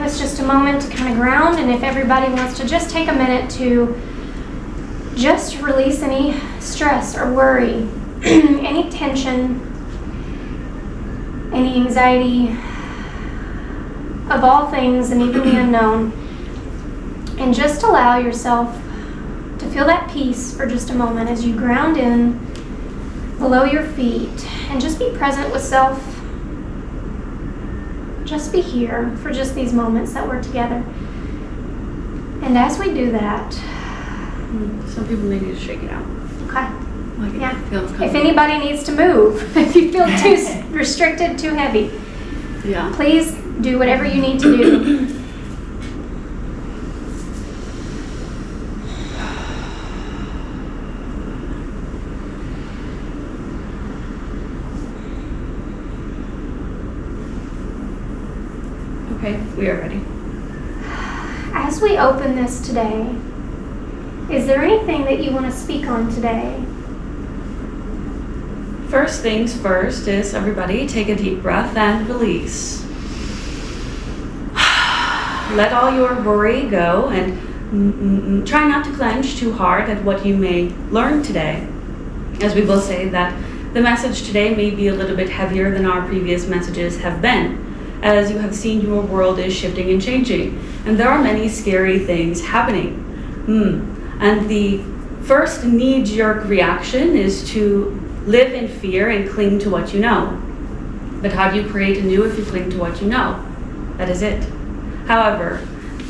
us just a moment to kind of ground, and if everybody wants to just take a minute to just release any stress or worry, any tension, any anxiety of all things and even the unknown, and just allow yourself to feel that peace for just a moment as you ground in below your feet and just be present with self. Just be here for just these moments that we're together. And as we do that, some people may need to shake it out. Okay. Like Yeah. it feels If anybody needs to move, if you feel too restricted, too heavy, yeah, please do whatever you need to do. Okay, we are ready. As we open this today, is there anything that you want to speak on today? First things first is everybody take a deep breath and release. Let all your worry go and try not to clench too hard at what you may learn today. As we will say that the message today may be a little bit heavier than our previous messages have been. As you have seen, your world is shifting and changing, and there are many scary things happening. And the first knee-jerk reaction is to live in fear and cling to what you know. But how do you create anew if you cling to what you know? That is it. However,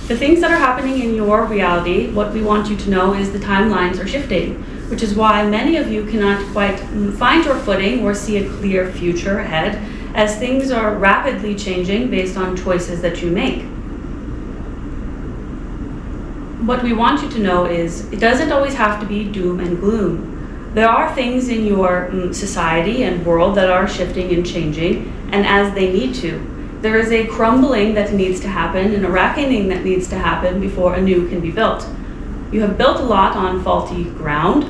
the things that are happening in your reality, what we want you to know is the timelines are shifting, which is why many of you cannot quite find your footing or see a clear future ahead, as things are rapidly changing based on choices that you make. What we want you to know is it doesn't always have to be doom and gloom. There are things in your society and world that are shifting and changing, and as they need to. There is a crumbling that needs to happen and a reckoning that needs to happen before a new can be built. You have built a lot on faulty ground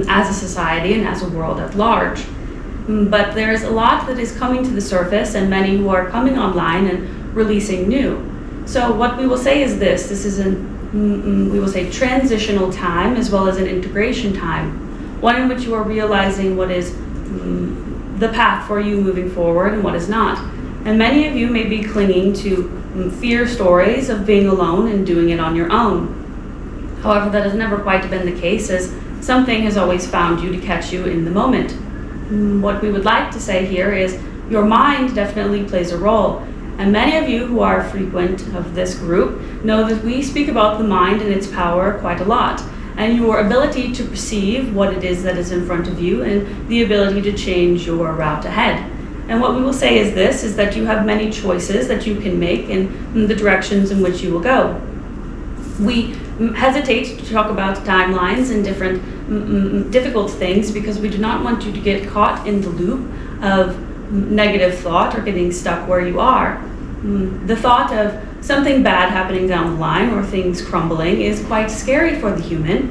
as a society and as a world at large. But there's a lot that is coming to the surface and many who are coming online and releasing new. So what we will say is this is we will say transitional time as well as an integration time, one in which you are realizing what is the path for you moving forward and what is not. And many of you may be clinging to fear stories of being alone and doing it on your own. However, that has never quite been the case, as something has always found you to catch you in the moment. What we would like to say here is your mind definitely plays a role. And many of you who are frequent of this group know that we speak about the mind and its power quite a lot, and your ability to perceive what it is that is in front of you and the ability to change your route ahead. And what we will say is this, is that you have many choices that you can make in the directions in which you will go. We hesitate to talk about timelines and different difficult things because we do not want you to get caught in the loop of negative thought or getting stuck where you are. The thought of something bad happening down the line or things crumbling is quite scary for the human.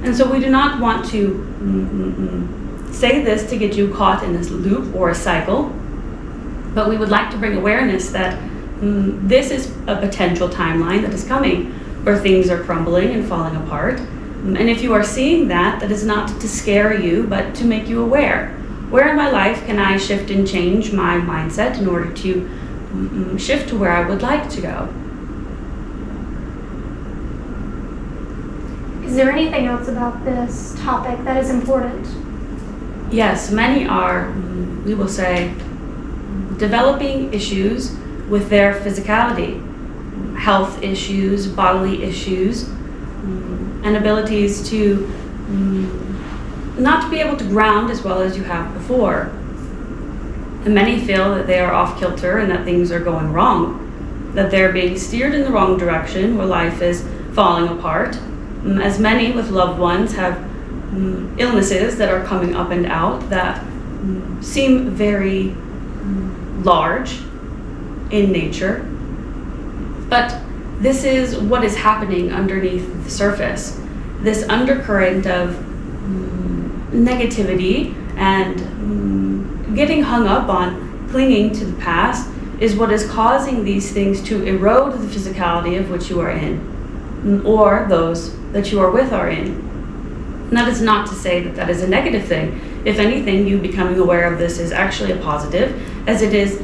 And so we do not want to say this to get you caught in this loop or a cycle, but we would like to bring awareness that this is a potential timeline that is coming where things are crumbling and falling apart. And if you are seeing that, that is not to scare you, but to make you aware. Where in my life can I shift and change my mindset in order to shift to where I would like to go? Is there anything else about this topic that is important? Yes, many are, we will say, developing issues with their physicality, health issues, bodily issues, and abilities to not to be able to ground as well as you have before. And many feel that they are off kilter and that things are going wrong, that they're being steered in the wrong direction where life is falling apart, as many with loved ones have illnesses that are coming up and out that seem very large in nature. But this is what is happening underneath the surface. This undercurrent of negativity and getting hung up on clinging to the past is what is causing these things to erode the physicality of which you are in, or those that you are with are in. And that is not to say that that is a negative thing. If anything, you becoming aware of this is actually a positive, as it is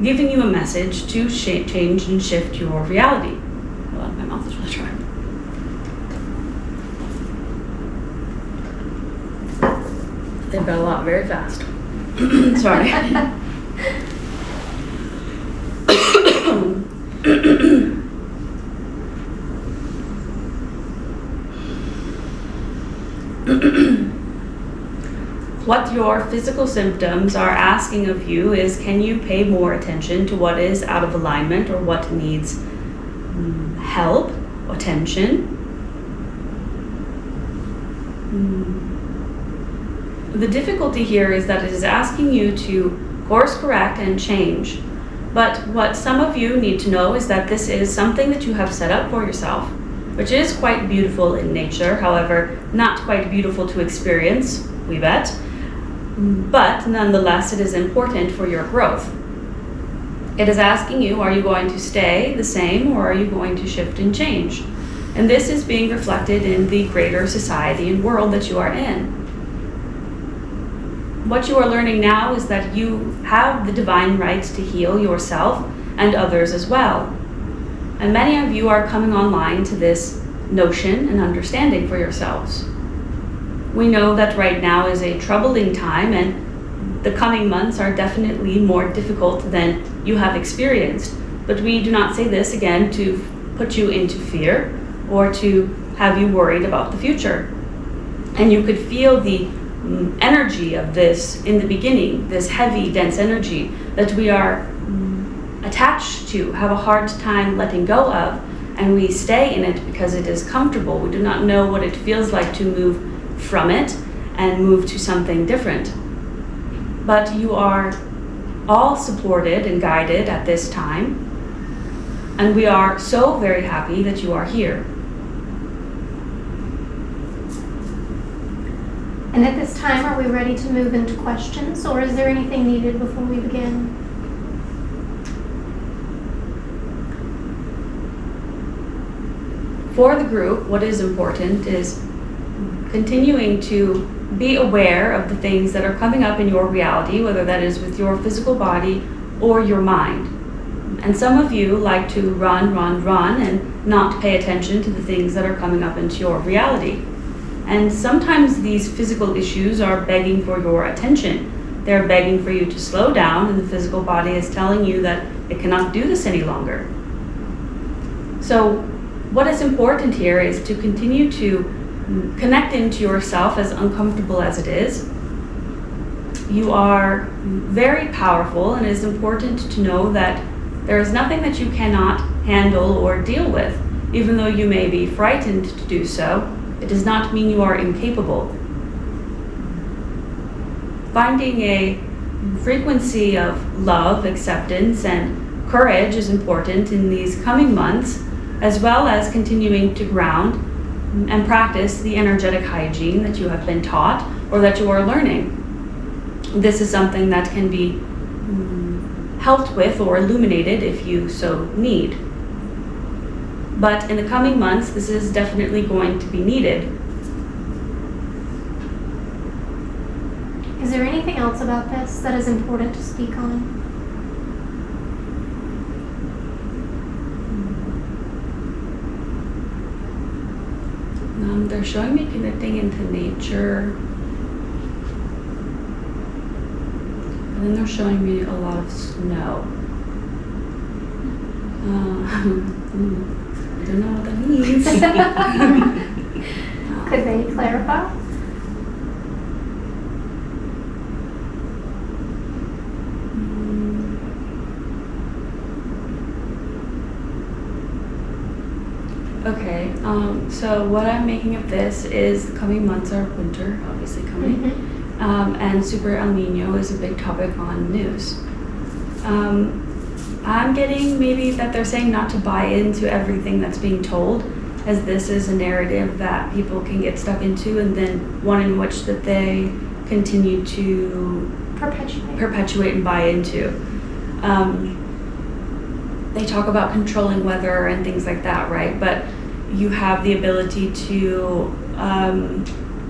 giving you a message to change and shift your reality. Hold on, my mouth is really dry. They've got a lot very fast. Sorry. What your physical symptoms are asking of you is, can you pay more attention to what is out of alignment or what needs help, attention? The difficulty here is that it is asking you to course correct and change. But what some of you need to know is that this is something that you have set up for yourself, which is quite beautiful in nature, however, not quite beautiful to experience, we bet. But nonetheless, it is important for your growth. It is asking you, are you going to stay the same or are you going to shift and change? And this is being reflected in the greater society and world that you are in. What you are learning now is that you have the divine right to heal yourself and others as well. And many of you are coming online to this notion and understanding for yourselves. We know that right now is a troubling time, and the coming months are definitely more difficult than you have experienced. But we do not say this again to put you into fear or to have you worried about the future. And you could feel the energy of this in the beginning, this heavy, dense energy that we are attached to, have a hard time letting go of, and we stay in it because it is comfortable. We do not know what it feels like to move from it and move to something different. But you are all supported and guided at this time, and we are so very happy that you are here. And at this time, are we ready to move into questions, or is there anything needed before we begin? For the group, what is important is continuing to be aware of the things that are coming up in your reality, whether that is with your physical body or your mind. And some of you like to run, and not pay attention to the things that are coming up into your reality. And sometimes these physical issues are begging for your attention. They're begging for you to slow down, and the physical body is telling you that it cannot do this any longer. So what is important here is to continue to connect into yourself, as uncomfortable as it is. You are very powerful, and it is important to know that there is nothing that you cannot handle or deal with. Even though you may be frightened to do so, it does not mean you are incapable. Finding a frequency of love, acceptance, and courage is important in these coming months, as well as continuing to ground and practice the energetic hygiene that you have been taught or that you are learning. This is something that can be helped with or illuminated if you so need. But in the coming months, this is definitely going to be needed. Is there anything else about this that is important to speak on? They're showing me connecting into nature. And then they're showing me a lot of snow. I don't know what that means. Could they clarify? Okay, so what I'm making of this is the coming months are winter, obviously coming, and Super El Nino is a big topic on news. I'm getting maybe that they're saying not to buy into everything that's being told, as this is a narrative that people can get stuck into, and then one in which that they continue to perpetuate and buy into. They talk about controlling weather and things like that, right? But you have the ability to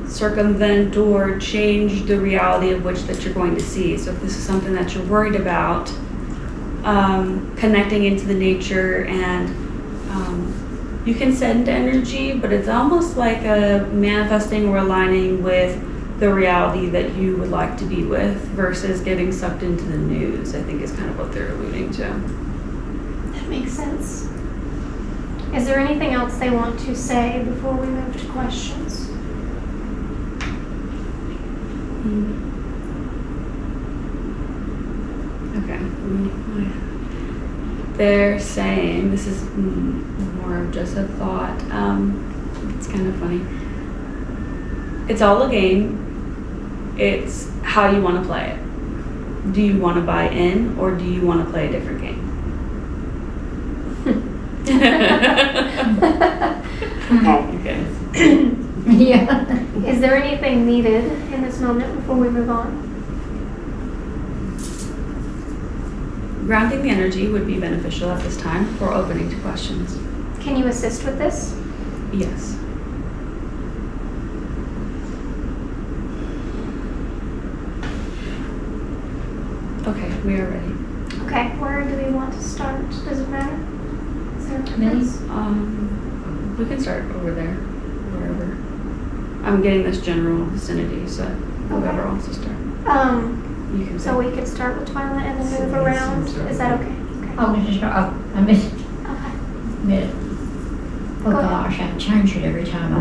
circumvent or change the reality of which that you're going to see. So if this is something that you're worried about, connecting into the nature, and you can send energy, but it's almost like a manifesting or aligning with the reality that you would like to be with versus getting sucked into the news, I think is kind of what they're alluding to. That makes sense. Is there anything else they want to say before we move to questions? Okay. They're saying, this is more of just a thought, it's kind of funny. It's all a game. It's how you want to play it. Do you want to buy in, or do you want to play a different game? Okay. Yeah. Is there anything needed in this moment before we move on? Grounding the energy would be beneficial at this time for opening to questions. Can you assist with this? Yes. Okay, we are ready. Okay, where do we want to start? Does it matter? Is there a preference? We can start over there, wherever. I'm getting this general vicinity, so whoever Okay. wants to start. You can So we could start with Twilight and then move around. Is that okay? Oh, just, I missed Okay. it. Oh Go ahead. gosh, I change it every time I.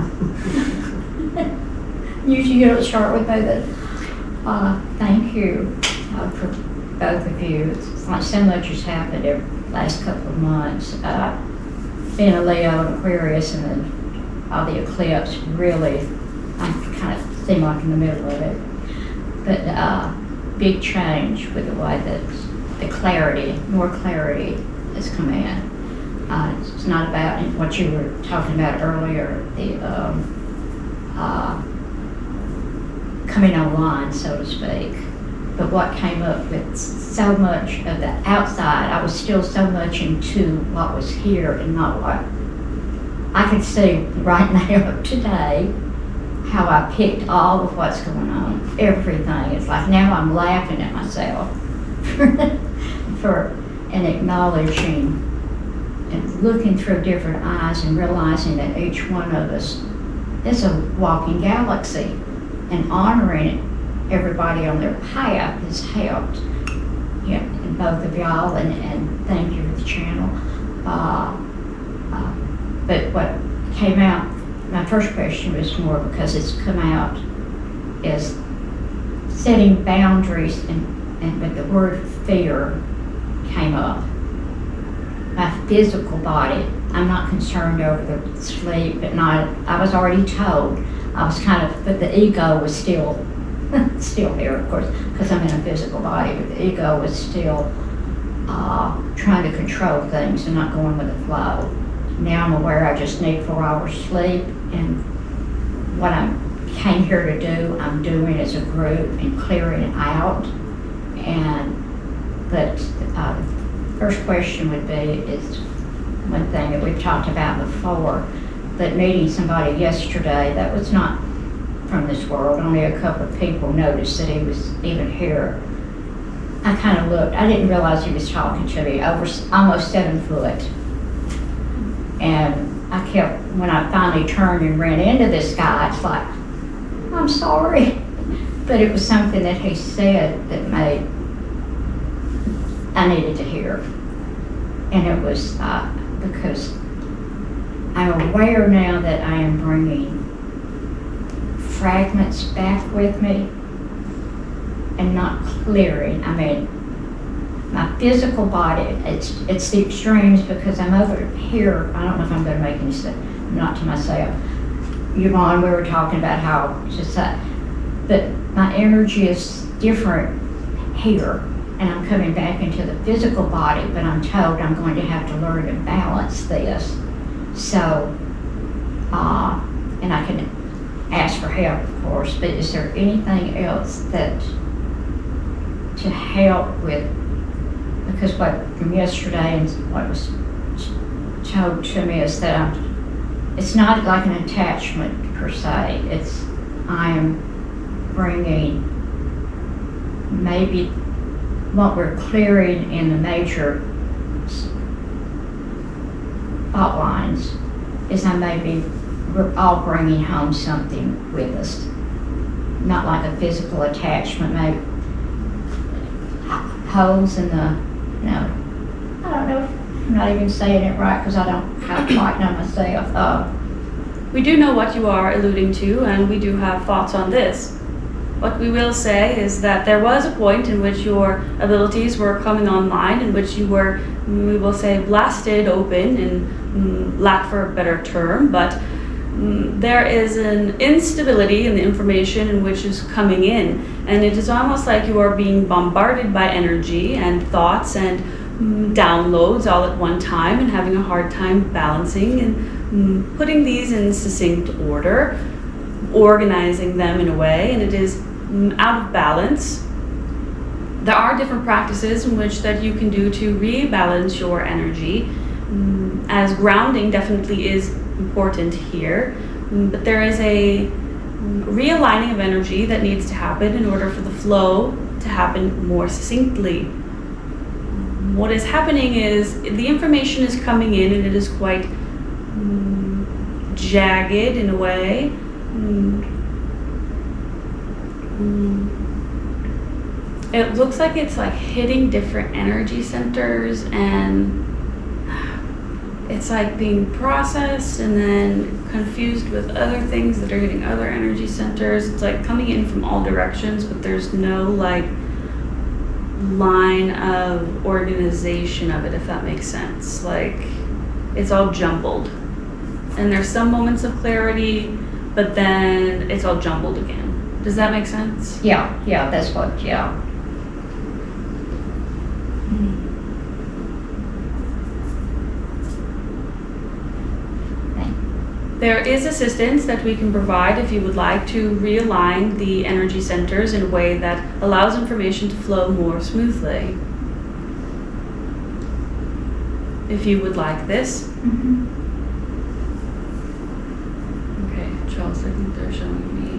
Usually you don't start with that. Thank you for both of you. It's like so much has happened the last couple of months. Being a Leo and Aquarius, and then the eclipse, really, I kind of seem like in the middle of it. But big change with the way that the clarity, more clarity has come in. It's not about what you were talking about earlier, the coming online, so to speak. But what came up with so much of the outside, I was still so much into what was here and not what I could see right now today, how I picked all of what's going on, everything. It's like now I'm laughing at myself and acknowledging and looking through different eyes and realizing that each one of us is a walking galaxy, and honoring everybody on their path has helped. Yeah, and both of y'all, and thank you for the channel. But what came out, my first question was more because it's come out, is setting boundaries, but the word fear came up. My physical body, I'm not concerned over the sleep at night. I was already told. I was but the ego was still here, of course, because I'm in a physical body, but the ego was still trying to control things and not going with the flow. Now I'm aware I just need 4 hours sleep, and what I came here to do, I'm doing as a group and clearing it out. But the first question would be, is one thing that we've talked about before, that meeting somebody yesterday that was not from this world, only a couple of people noticed that he was even here. I kind of looked, I didn't realize he was talking to me, over almost 7 foot. And I kept, when I finally turned and ran into this guy, it's like, I'm sorry. But it was something that he said that I needed to hear. And it was because I'm aware now that I am bringing fragments back with me and not clearing. I mean, my physical body, it's the extremes, because I'm over here. I don't know if I'm going to make any sense, not to myself. Yvonne, we were talking about how just that, but my energy is different here, and I'm coming back into the physical body, but I'm told I'm going to have to learn to balance this. So, and I can ask for help, of course, but is there anything else that to help with, because what from yesterday and what was told to me is that it's not like an attachment per se. It's I am bringing maybe what we're clearing in the major fault lines is we're all bringing home something with us. Not like a physical attachment, maybe holes in the, I don't know, I'm not even saying it right because I don't quite know myself. We do know what you are alluding to, and we do have thoughts on this. What we will say is that there was a point in which your abilities were coming online, in which you were, we will say, blasted open, in lack for a better term, but there is an instability in the information in which is coming in, and it is almost like you are being bombarded by energy and thoughts and downloads all at one time, and having a hard time balancing and putting these in succinct order, organizing them in a way, and it is out of balance. There are different practices in which that you can do to rebalance your energy, as grounding definitely is important here, but there is a realigning of energy that needs to happen in order for the flow to happen more succinctly. What is happening is the information is coming in and it is quite jagged in a way. It looks like it's like hitting different energy centers, and it's like being processed and then confused with other things that are hitting other energy centers. It's like coming in from all directions, but there's no like line of organization of it, if that makes sense. Like it's all jumbled, and there's some moments of clarity, but then it's all jumbled again. Does that make sense? Yeah, that's what, yeah. There is assistance that we can provide if you would like to realign the energy centers in a way that allows information to flow more smoothly. If you would like this. Okay, Chelsey, I think they're showing me.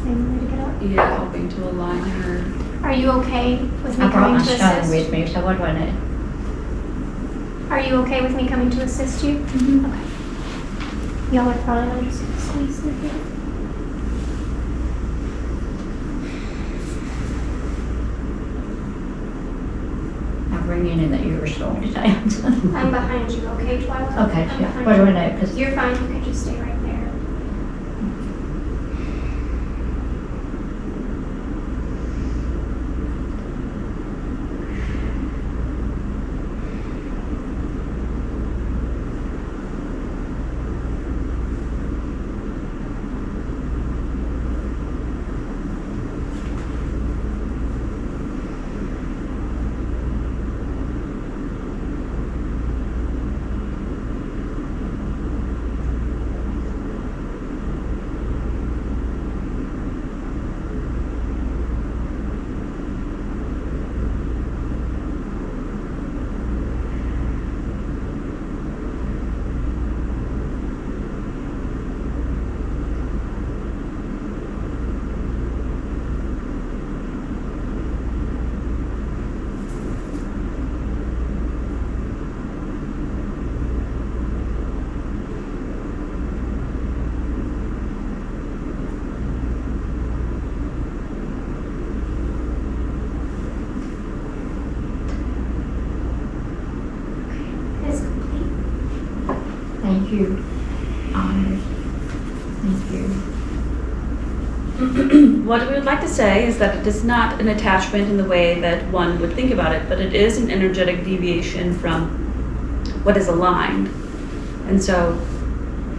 Same way to get up. Yeah, helping to align her. Are you okay with me I brought coming my to stone assist? with me, so what do I need? Are you okay with me coming to assist you? Okay. Y'all are fine. I'm just gonna squeeze through here. I'm ringing in the ears going to dance. I'm behind you, okay, Twilight? Okay, I'm yeah. behind What do you. I need? 'Cause You're fine. You can just stay right there. It is complete. Thank you. Honored. Thank you. What we would like to say is that it is not an attachment in the way that one would think about it, but it is an energetic deviation from what is aligned. And so,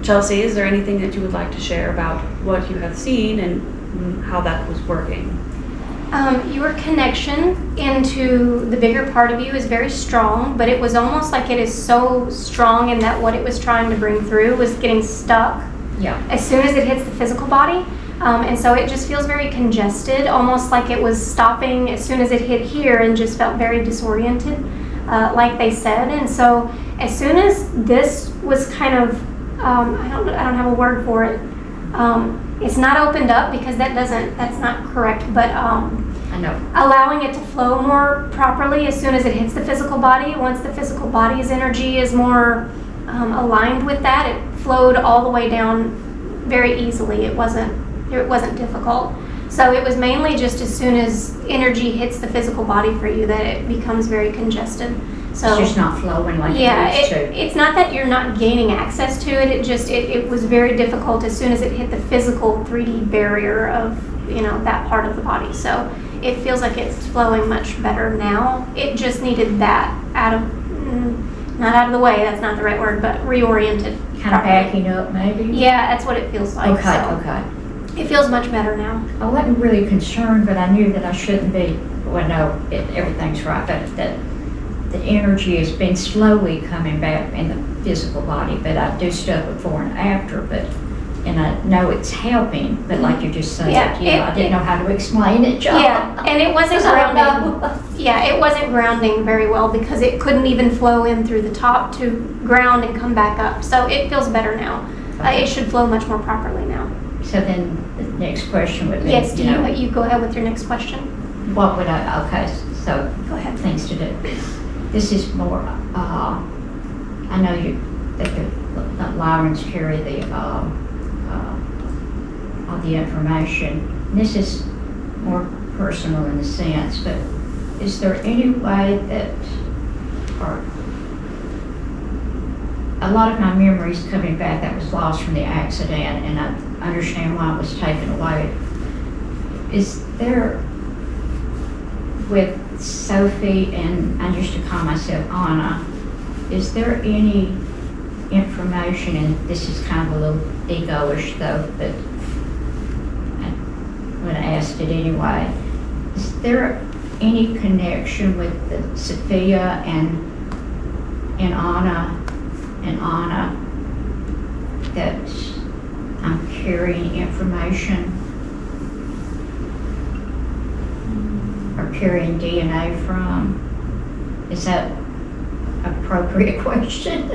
Chelsey, is there anything that you would like to share about what you have seen and how that was working? Your connection into the bigger part of you is very strong, but it was almost like it is so strong in that what it was trying to bring through was getting stuck. Yeah. As soon as it hits the physical body, And so it just feels very congested, almost like it was stopping as soon as it hit here and just felt very disoriented, like they said. And so as soon as this was kind of, I don't have a word for it. It's not opened up because that's not correct, but I know. allowing it to flow more properly as soon as it hits the physical body. Once the physical body's energy is more aligned with that, it flowed all the way down very easily. It wasn't difficult. So it was mainly just as soon as energy hits the physical body for you that it becomes very congested. So It's just not flowing like yeah, it used to. it's not that you're not gaining access to it. It was very difficult as soon as it hit the physical 3D barrier of that part of the body. So it feels like it's flowing much better now. It just needed that not out of the way. That's not the right word, but reoriented. Kind of backing up, maybe? Yeah, that's what it feels like. Okay, so okay. It feels much better now. I wasn't really concerned, but I knew that I shouldn't be. Well, no, everything's right, but that the energy has been slowly coming back in the physical body, but I do stuff before and after, and I know it's helping, but like you just said, I didn't know how to explain it, John. Yeah, and it wasn't grounding. Yeah, it wasn't grounding very well because it couldn't even flow in through the top to ground and come back up. So it feels better now. Okay. It should flow much more properly now. So then the next question would be, Yes, you go ahead with your next question. what would okay, so Go ahead. things to do. This is more, I know that the Lyrans carry all the information. And this is more personal in a sense, but is there any way that, or a lot of my memories coming back that was lost from the accident, and I understand why it was taken away. Is there, with Sophie, and I used to call myself Anna, is there any information, and this is kind of a little ego-ish though, but I'm going to ask it anyway. Is there any connection with the Sophia and Anna that I'm carrying information or carrying DNA from? Is that an appropriate question?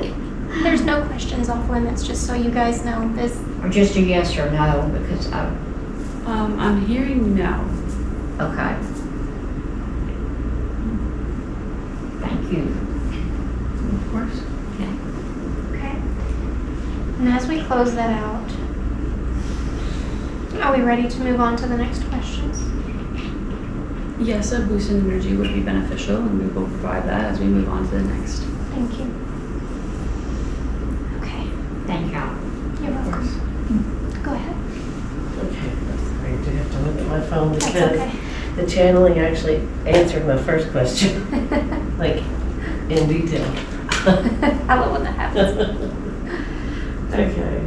There's no questions off limits, just so you guys know. Or just a yes or no, because I'm hearing no. okay. Thank you. Of course. Okay. And as we close that out, are we ready to move on to the next questions? Yes, a boost in energy would be beneficial, and we will provide that as we move on to the next. Thank you. Okay. Thank y'all. You're welcome. Go ahead. Okay, sorry, I do have to look at my phone That's because okay. the channeling actually answered my first question, like in detail. I love when that happens. Okay.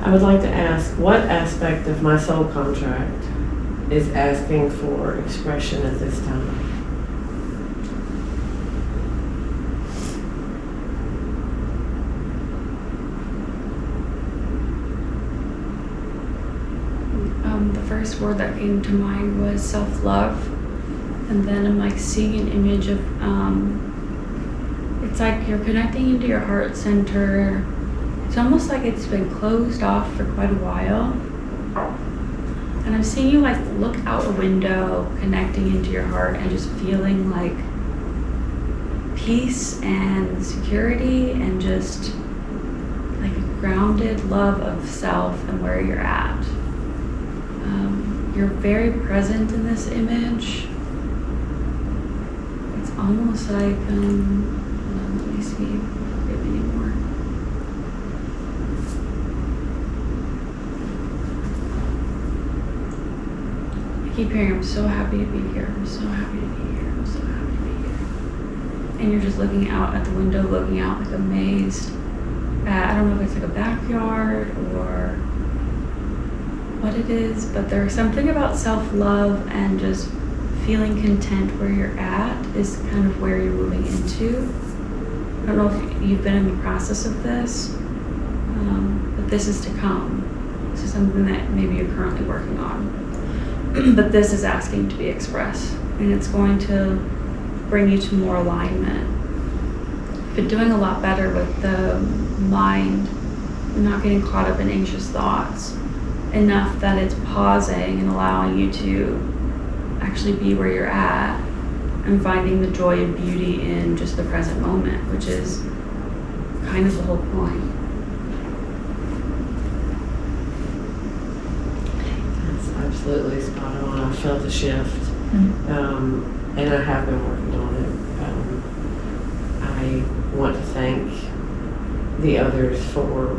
I would like to ask, what aspect of my soul contract is asking for expression at this time? The first word that came to mind was self-love, and then I'm like seeing an image of it's like you're connecting into your heart center. It's almost like it's been closed off for quite a while, and I'm seeing you like look out a window, connecting into your heart and just feeling like peace and security and just like a grounded love of self and where you're at. You're very present in this image. It's almost like, hold on, let me see if I have any more. I keep hearing, I'm so happy to be here, I'm so happy to be here, I'm so happy to be here. And you're just looking out at the window, looking out like amazed at, I don't know if it's like a backyard or what it is, but there's something about self-love and just feeling content where you're at is kind of where you're moving into. I don't know if you've been in the process of this, but this is to come. This is something that maybe you're currently working on. But this is asking to be expressed, and it's going to bring you to more alignment. You've been doing a lot better with the mind, not getting caught up in anxious thoughts, enough that it's pausing and allowing you to actually be where you're at and finding the joy and beauty in just the present moment, which is kind of the whole point. That's absolutely spot on. I felt a shift, Mm-hmm. and I have been working on it. I want to thank the others for,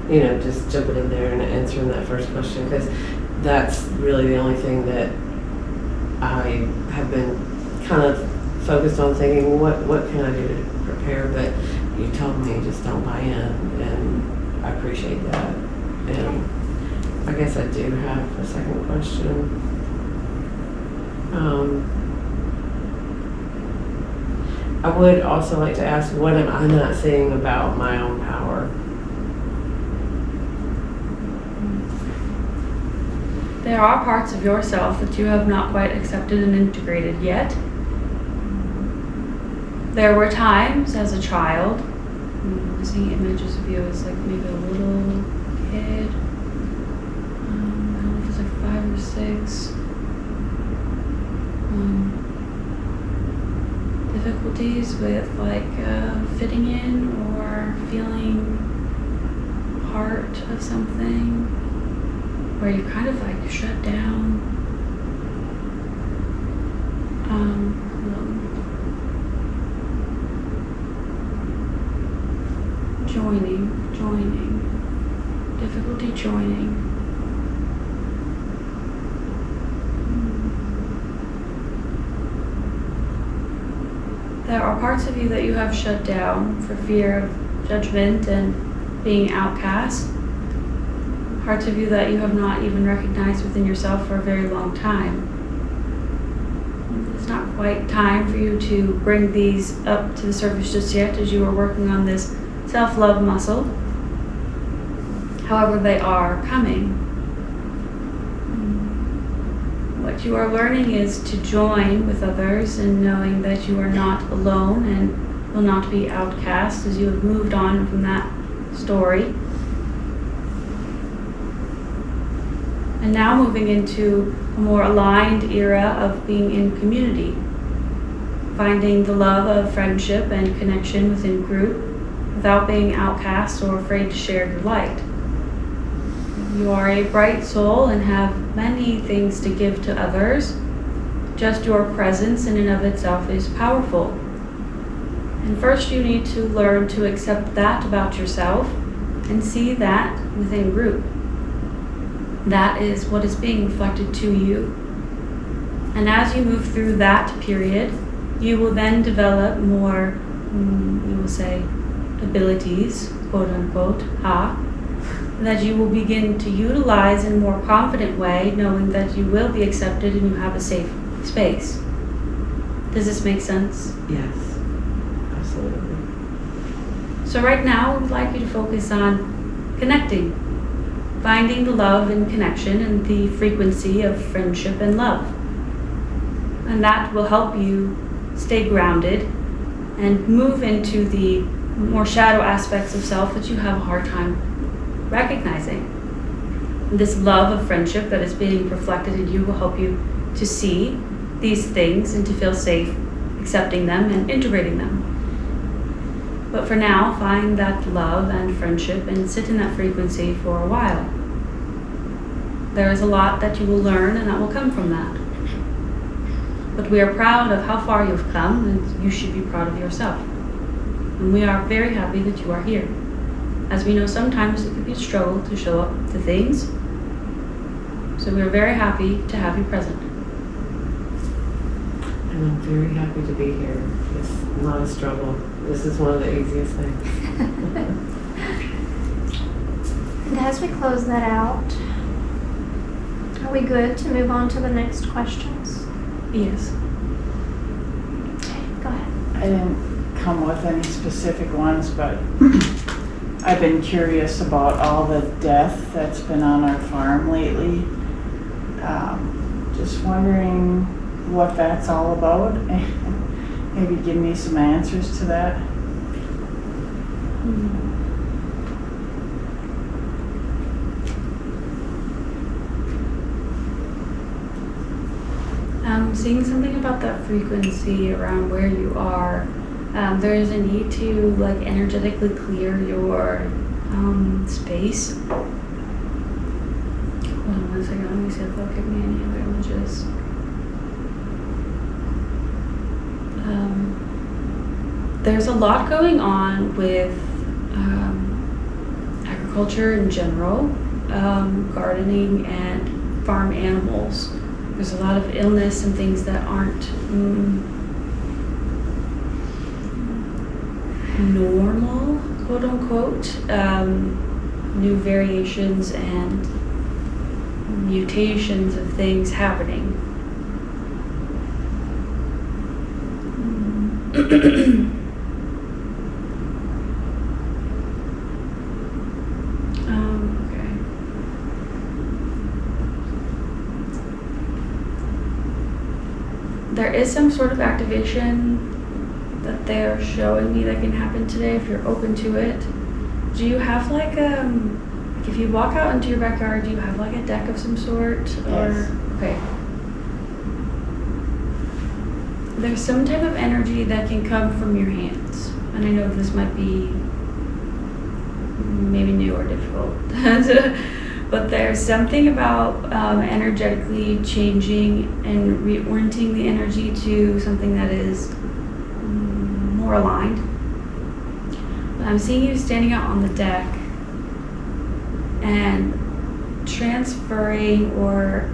just jumping in there and answering that first question, because that's really the only thing that I have been kind of focused on, thinking, what can I do to prepare? But you told me just don't buy in, and I appreciate that. And I guess I do have a second question. I would also like to ask, what am I not seeing about my own power? There are parts of yourself that you have not quite accepted and integrated yet. There were times as a child, seeing images of you as like maybe a little kid, I don't know if it's like 5 or 6, difficulties with like fitting in or feeling part of something, where you kind of like shut down. Joining, difficulty joining. There are parts of you that you have shut down for fear of judgment and being outcast. Parts of you that you have not even recognized within yourself for a very long time. It's not quite time for you to bring these up to the surface just yet, as you are working on this self-love muscle. However, they are coming. What you are learning is to join with others and knowing that you are not alone and will not be outcast as you have moved on from that story. And now moving into a more aligned era of being in community, finding the love of friendship and connection within group without being outcast or afraid to share your light. You are a bright soul and have many things to give to others. Just your presence in and of itself is powerful. And first you need to learn to accept that about yourself and see that within group. That is what is being reflected to you. And as you move through that period, you will then develop more, we will say, abilities, quote unquote, that you will begin to utilize in a more confident way, knowing that you will be accepted and you have a safe space. Does this make sense? Yes, absolutely. So right now, we'd like you to focus on connecting, finding the love and connection and the frequency of friendship and love. And that will help you stay grounded and move into the more shadow aspects of self that you have a hard time recognizing. This love of friendship that is being reflected in you will help you to see these things and to feel safe accepting them and integrating them. But for now, find that love and friendship and sit in that frequency for a while. There is a lot that you will learn and that will come from that. But we are proud of how far you've come, and you should be proud of yourself. And we are very happy that you are here. As we know, sometimes it can be a struggle to show up to things. So we are very happy to have you present. And I'm very happy to be here. It's not a struggle. This is one of the easiest things. And as we close that out, are we good to move on to the next questions? Yes. Okay, go ahead. I didn't come with any specific ones, but I've been curious about all the death that's been on our farm lately. Just wondering what that's all about. Maybe give me some answers to that. I'm seeing something about that frequency around where you are. There is a need to like energetically clear your space. Hold on 1 second. Let me see if they'll give me any other images. There's a lot going on with agriculture in general, gardening and farm animals. There's a lot of illness and things that aren't normal, quote unquote. New variations and mutations of things happening. Okay. There is some sort of activation that they're showing me that can happen today if you're open to it. Do you have like if you walk out into your backyard, do you have like a deck of some sort? Yes. Or okay. There's some type of energy that can come from your hands. And I know this might be maybe new or difficult. But there's something about energetically changing and reorienting the energy to something that is more aligned. But I'm seeing you standing out on the deck and transferring, or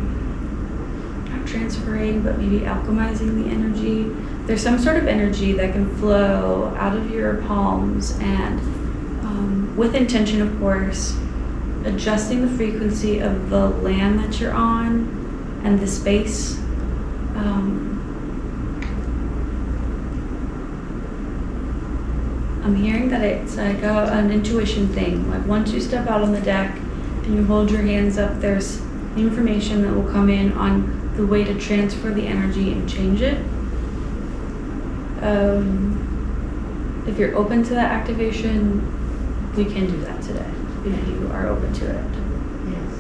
not transferring, but maybe alchemizing the energy. There's some sort of energy that can flow out of your palms and with intention, of course, adjusting the frequency of the land that you're on and the space. I'm hearing that it's like an intuition thing. Like once you step out on the deck and you hold your hands up, there's information that will come in on the way to transfer the energy and change it. If you're open to that activation, we can do that today, if you are open to it. Yes.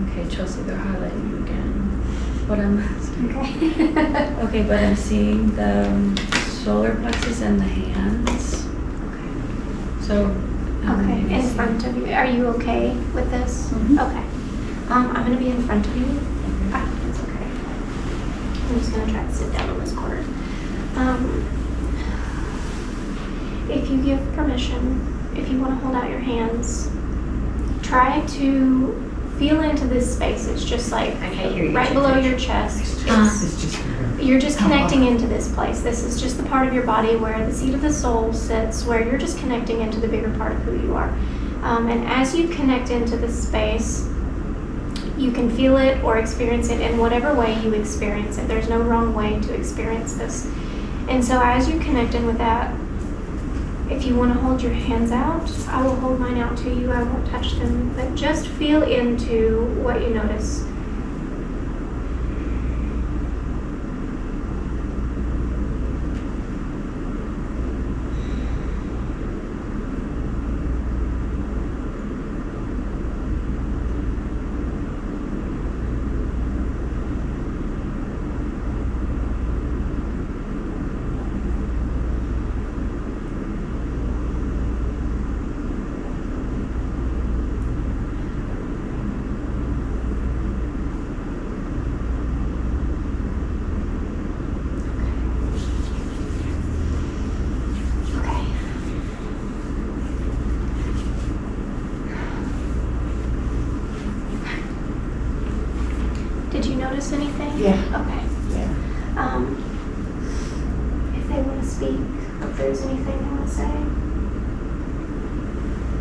Okay, Chelsey, they're highlighting you again. But I'm Okay. okay, but I'm seeing the solar plexus and the hands. Okay. So Okay, in front of you. Are you okay with this? Mhm. Okay. I'm going to be in front of you. It's okay. I'm just going to try to sit down on this corner. If you give permission, if you want to hold out your hands, try to feel into this space. It's just like I can't hear you. right below your chest. It's just for her. You're just connecting into this place. This is just the part of your body where the seat of the soul sits, where you're just connecting into the bigger part of who you are. And as you connect into this space, you can feel it or experience it in whatever way you experience it. There's no wrong way to experience this. And so as you connect in with that, if you want to hold your hands out, I will hold mine out to you. I won't touch them, but just feel into what you notice. Did you notice anything? Yeah. Okay. Yeah. If they want to speak, if there's anything they want to say.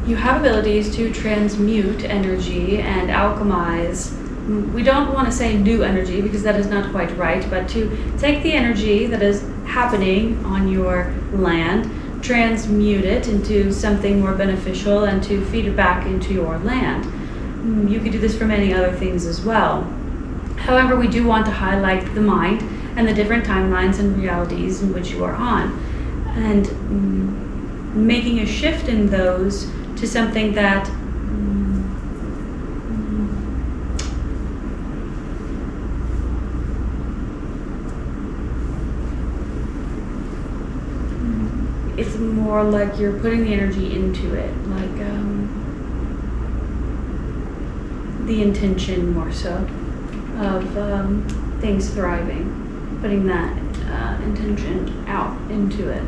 you have abilities to transmute energy and alchemize we don't want to say new energy because that is not quite right, but to take the energy that is happening on your land, transmute it into something more beneficial, and to feed it back into your land. You could do this for many other things as well. However, we do want to highlight the mind and the different timelines and realities in which you are on, and making a shift in those to something that it's more like you're putting the energy into it, like the intention more so of things thriving, putting that intention out into it.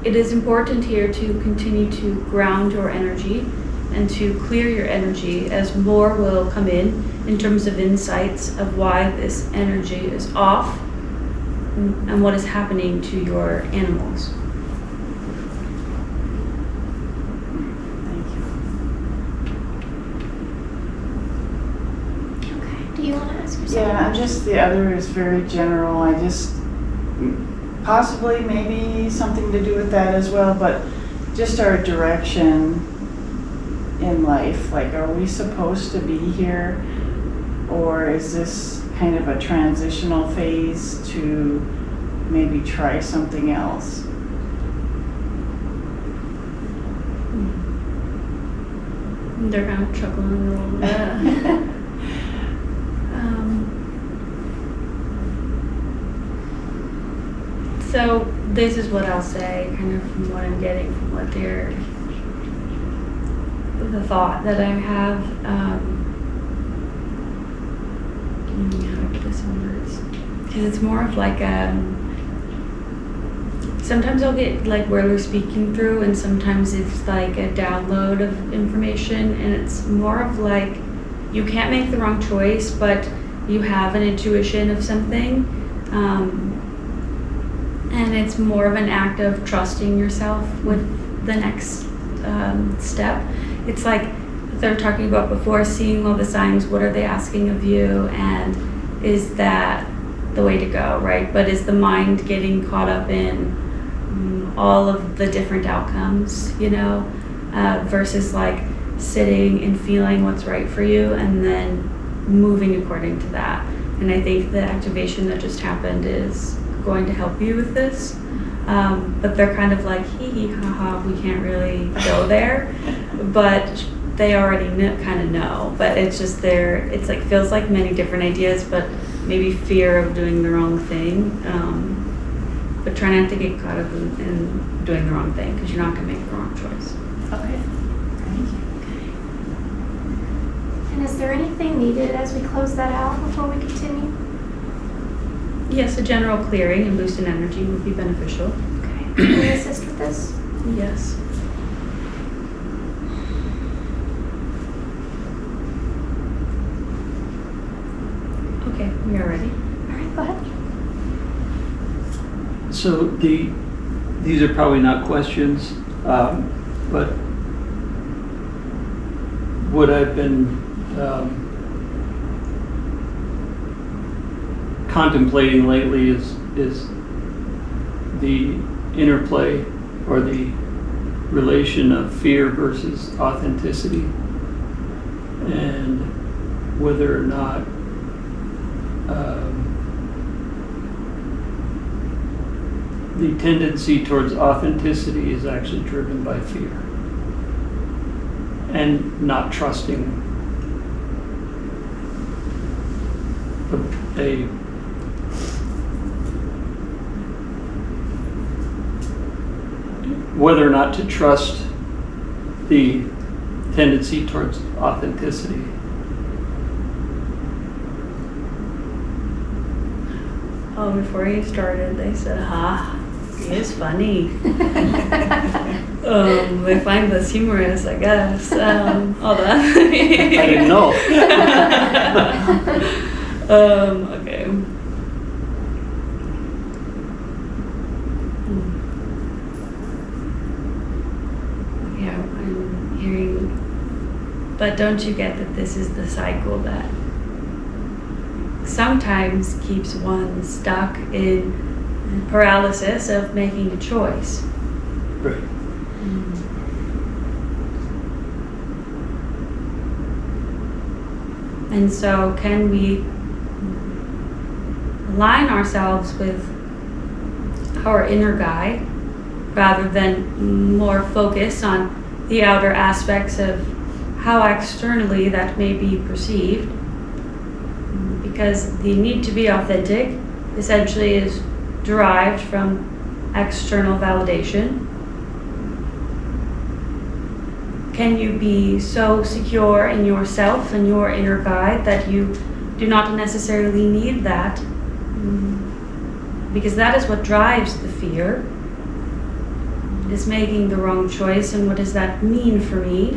It is important here to continue to ground your energy and to clear your energy, as more will come in terms of insights of why this energy is off and what is happening to your animals. Thank you. Okay. Do you want to ask yourself? Yeah, and just the other is very general. I just, possibly maybe something to do with that as well, but just our direction in life. Like, are we supposed to be here? Or is this kind of a transitional phase to maybe try something else? They're kind of chuckling a little bit. So this is what I'll say, kind of from what I'm getting from what they're, the thought that I have. How do I put this in words? Because it's more of like sometimes I'll get like where they're speaking through, and sometimes it's like a download of information, and it's more of like you can't make the wrong choice, but you have an intuition of something. And it's more of an act of trusting yourself with the next step. It's like they were talking about before, seeing all the signs, what are they asking of you, and is that the way to go, right? But is the mind getting caught up in all of the different outcomes, you know, versus like sitting and feeling what's right for you and then moving according to that. And I think the activation that just happened is going to help you with this, but they're kind of like hee hee ha ha, we can't really go there, but they already kind of know. But it's just it's like feels like many different ideas, but maybe fear of doing the wrong thing, but try not to get caught up in doing the wrong thing, because you're not going to make the wrong choice. Okay. Thank you. And is there anything needed as we close that out before we continue? Yes, a general clearing and boost in energy would be beneficial. Okay. Can we assist with this? Yes. Okay, we are ready. All right, go ahead. So these are probably not questions, but what I've been contemplating lately is the interplay or the relation of fear versus authenticity, and whether or not the tendency towards authenticity is actually driven by fear and not trusting whether or not to trust the tendency towards authenticity. Oh, before you started, they said, he is funny. They find this humorous, I guess. Hold on. I didn't know. Okay. Yeah, I'm hearing But don't you get that this is the cycle that sometimes keeps one stuck in paralysis of making a choice? Right. And so can we align ourselves with our inner guide rather than more focus on the outer aspects of how externally that may be perceived? Because the need to be authentic essentially is derived from external validation. Can you be so secure in yourself and your inner guide that you do not necessarily need that? Because that is what drives the fear, is making the wrong choice, and what does that mean for me?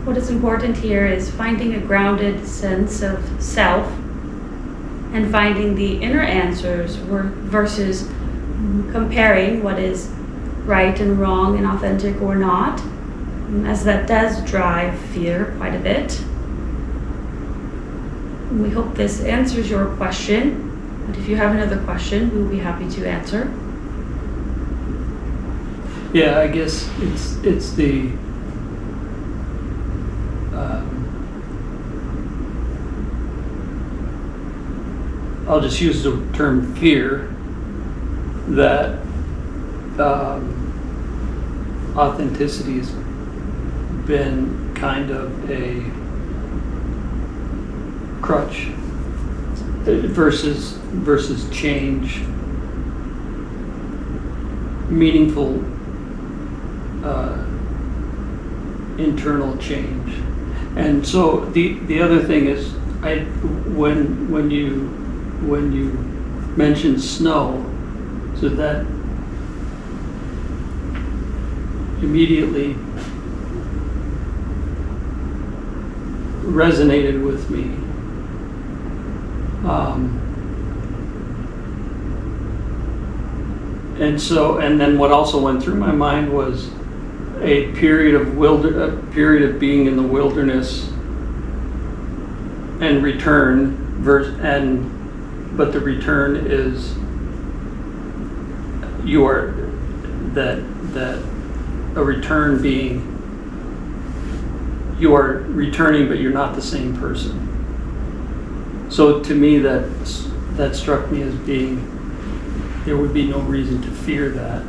What is important here is finding a grounded sense of self and finding the inner answers versus comparing what is right and wrong and authentic or not, as that does drive fear quite a bit. We hope this answers your question, but if you have another question, we will be happy to answer. Yeah, I guess it's the I'll just use the term fear, that authenticity has been kind of a crutch versus change, meaningful internal change. And so the other thing is, when you mentioned snow, so that immediately resonated with me. And then what also went through my mind was a period of being in the wilderness and return, but the return is a return being you are returning, but you're not the same person. So to me, that struck me as being, there would be no reason to fear that,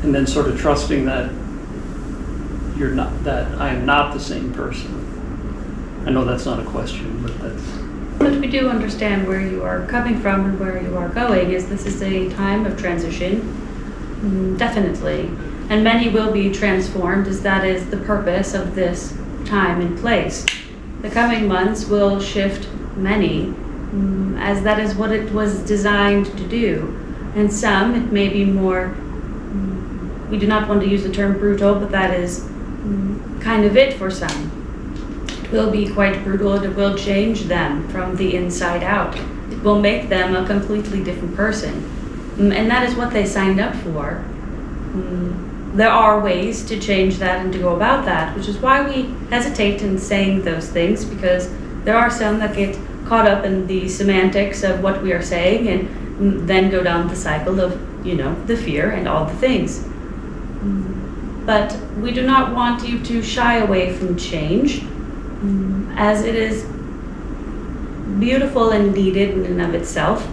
and then sort of trusting that I am not the same person. I know that's not a question, but that's. But we do understand where you are coming from and where you are going. Is this is a time of transition, definitely, and many will be transformed, as that is the purpose of this time and place. The coming months will shift many, as that is what it was designed to do. And some, it may be more, we do not want to use the term brutal, but that is kind of it for some. It will be quite brutal, and it will change them from the inside out. It will make them a completely different person. And that is what they signed up for. There are ways to change that and to go about that, which is why we hesitate in saying those things, because there are some that get caught up in the semantics of what we are saying and then go down the cycle of, the fear and all the things. But we do not want you to shy away from change, as it is beautiful and needed in and of itself.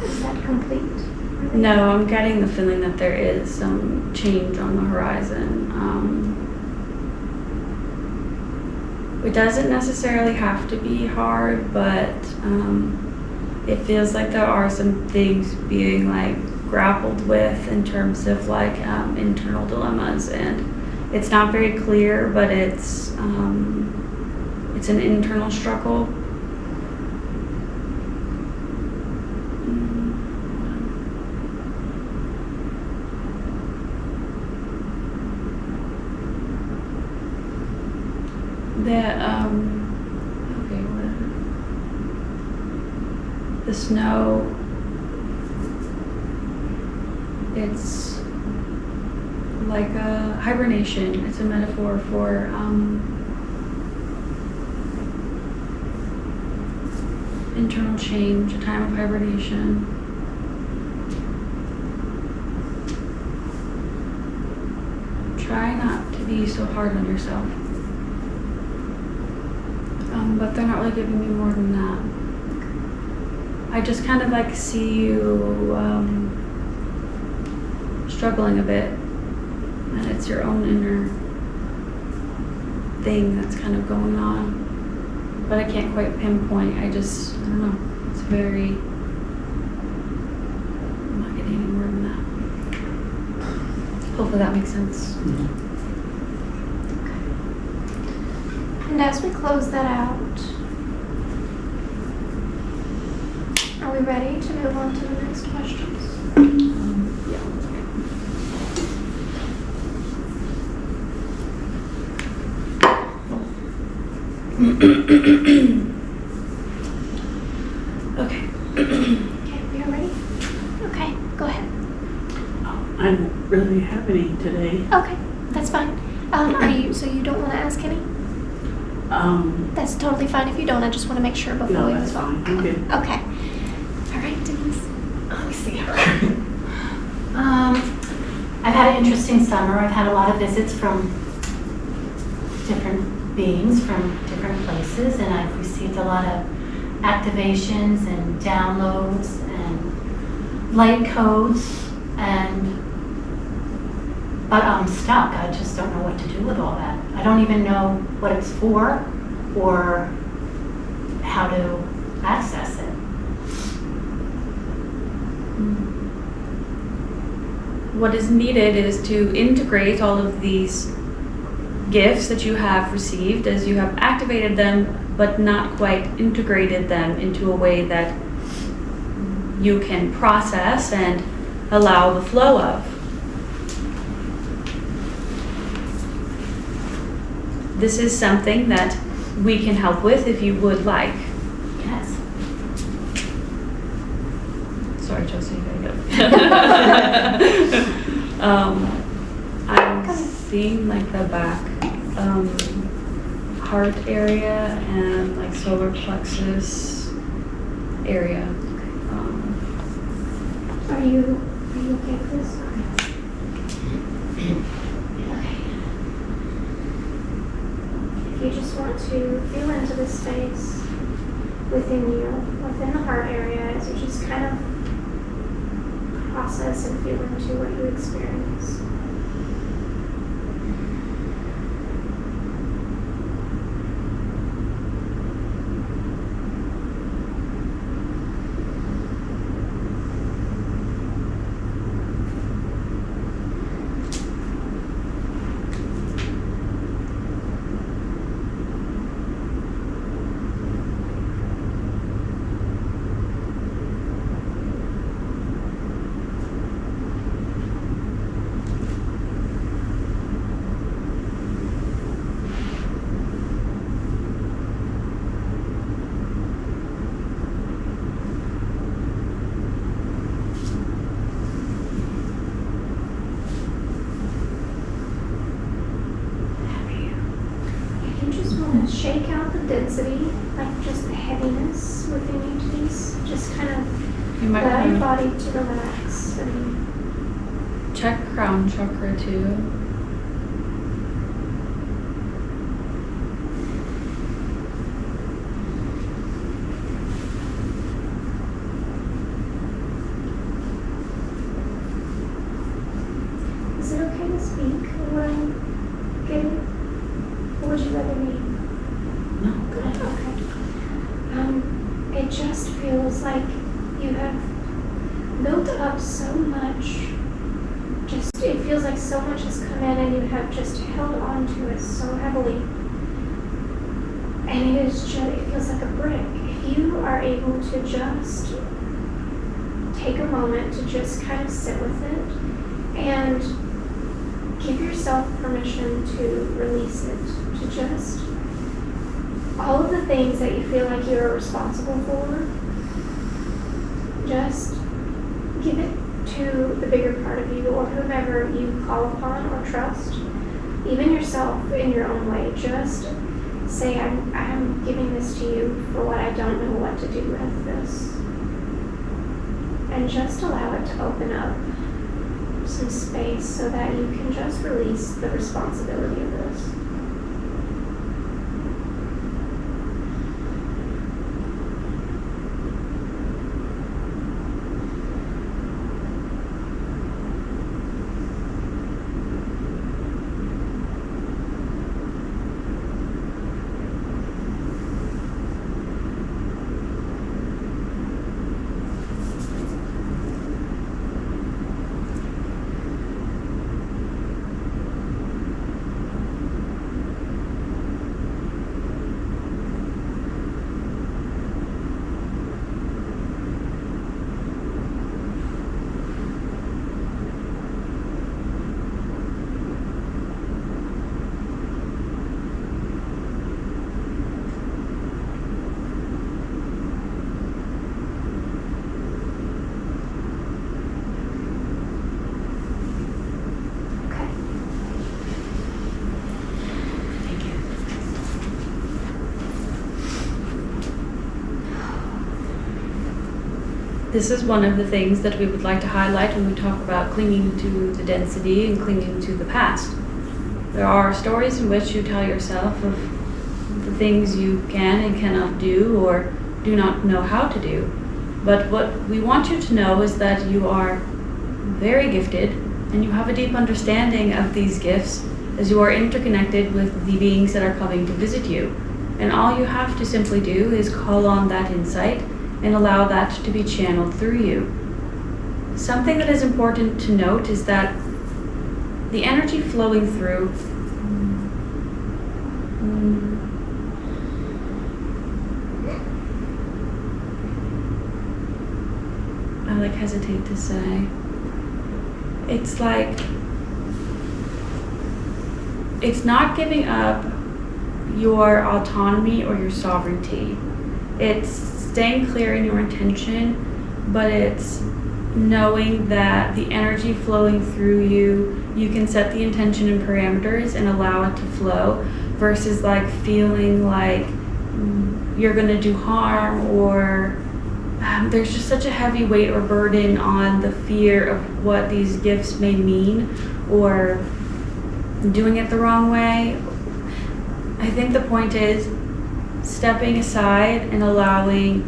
Is that complete? No, I'm getting the feeling that there is some change on the horizon. It doesn't necessarily have to be hard, but it feels like there are some things being grappled with in terms of internal dilemmas, and it's not very clear, but it's an internal struggle. Okay, what? The snow. It's like a hibernation. It's a metaphor for internal change, a time of hibernation. Try not to be so hard on yourself. But they're not really giving me more than that. I just kind of like see you struggling a bit, and it's your own inner thing that's kind of going on. But I can't quite pinpoint. I don't know. It's very. I'm not getting any more than that. Hopefully that makes sense. And as we close that out, are we ready to move on to the next questions? Yeah. Okay. Okay, we are ready? Okay, go ahead. I don't really have any today. Okay, that's fine. So you don't want to ask any? That's totally fine if you don't. I just want to make sure before No, we that's move on. fine. I'm good. Okay. All right, Denise. Let me see. I've had an interesting summer. I've had a lot of visits from different beings from different places, and I've received a lot of activations and downloads and light codes, but I'm stuck. I just don't know what to do with all that. I don't even know what it's for or how to access it. What is needed is to integrate all of these gifts that you have received as you have activated them, but not quite integrated them into a way that you can process and allow the flow of. This is something that we can help with if you would like. Yes. Sorry, Chelsey, you gotta go. I'm seeing like the back heart area and like solar plexus area. Are you okay with this? Okay. If you just want to feel into the space within you, within the heart area, as you just kind of process and feel into what you experience. Shake out the density, like just the heaviness within each of these. Just kind of You might allow your want body to relax. And to check crown chakra too. is it okay to speak what I'm getting? Or would you rather me? No, good. Okay. It just feels like you have built up so much. It feels like so much has come in and you have just held on to it so heavily. And it feels like a brick. If you are able to just take a moment to just kind of sit with it and give yourself permission to release it, to just all of the things that you feel like you're responsible for, just give it to the bigger part of you or whomever you call upon or trust, even yourself in your own way. Just say, I'm giving this to you for what I don't know what to do with this. And just allow it to open up some space so that you can just release the responsibility of this. This is one of the things that we would like to highlight when we talk about clinging to the density and clinging to the past. There are stories in which you tell yourself of the things you can and cannot do or do not know how to do. But what we want you to know is that you are very gifted and you have a deep understanding of these gifts as you are interconnected with the beings that are coming to visit you. And all you have to simply do is call on that insight and allow that to be channeled through you. Something that is important to note is that the energy flowing through I hesitate to say. It's like it's not giving up your autonomy or your sovereignty. It's staying clear in your intention, but it's knowing that the energy flowing through you, you can set the intention and parameters and allow it to flow, versus like feeling like you're going to do harm or there's just such a heavy weight or burden on the fear of what these gifts may mean or doing it the wrong way. I think the point is stepping aside and allowing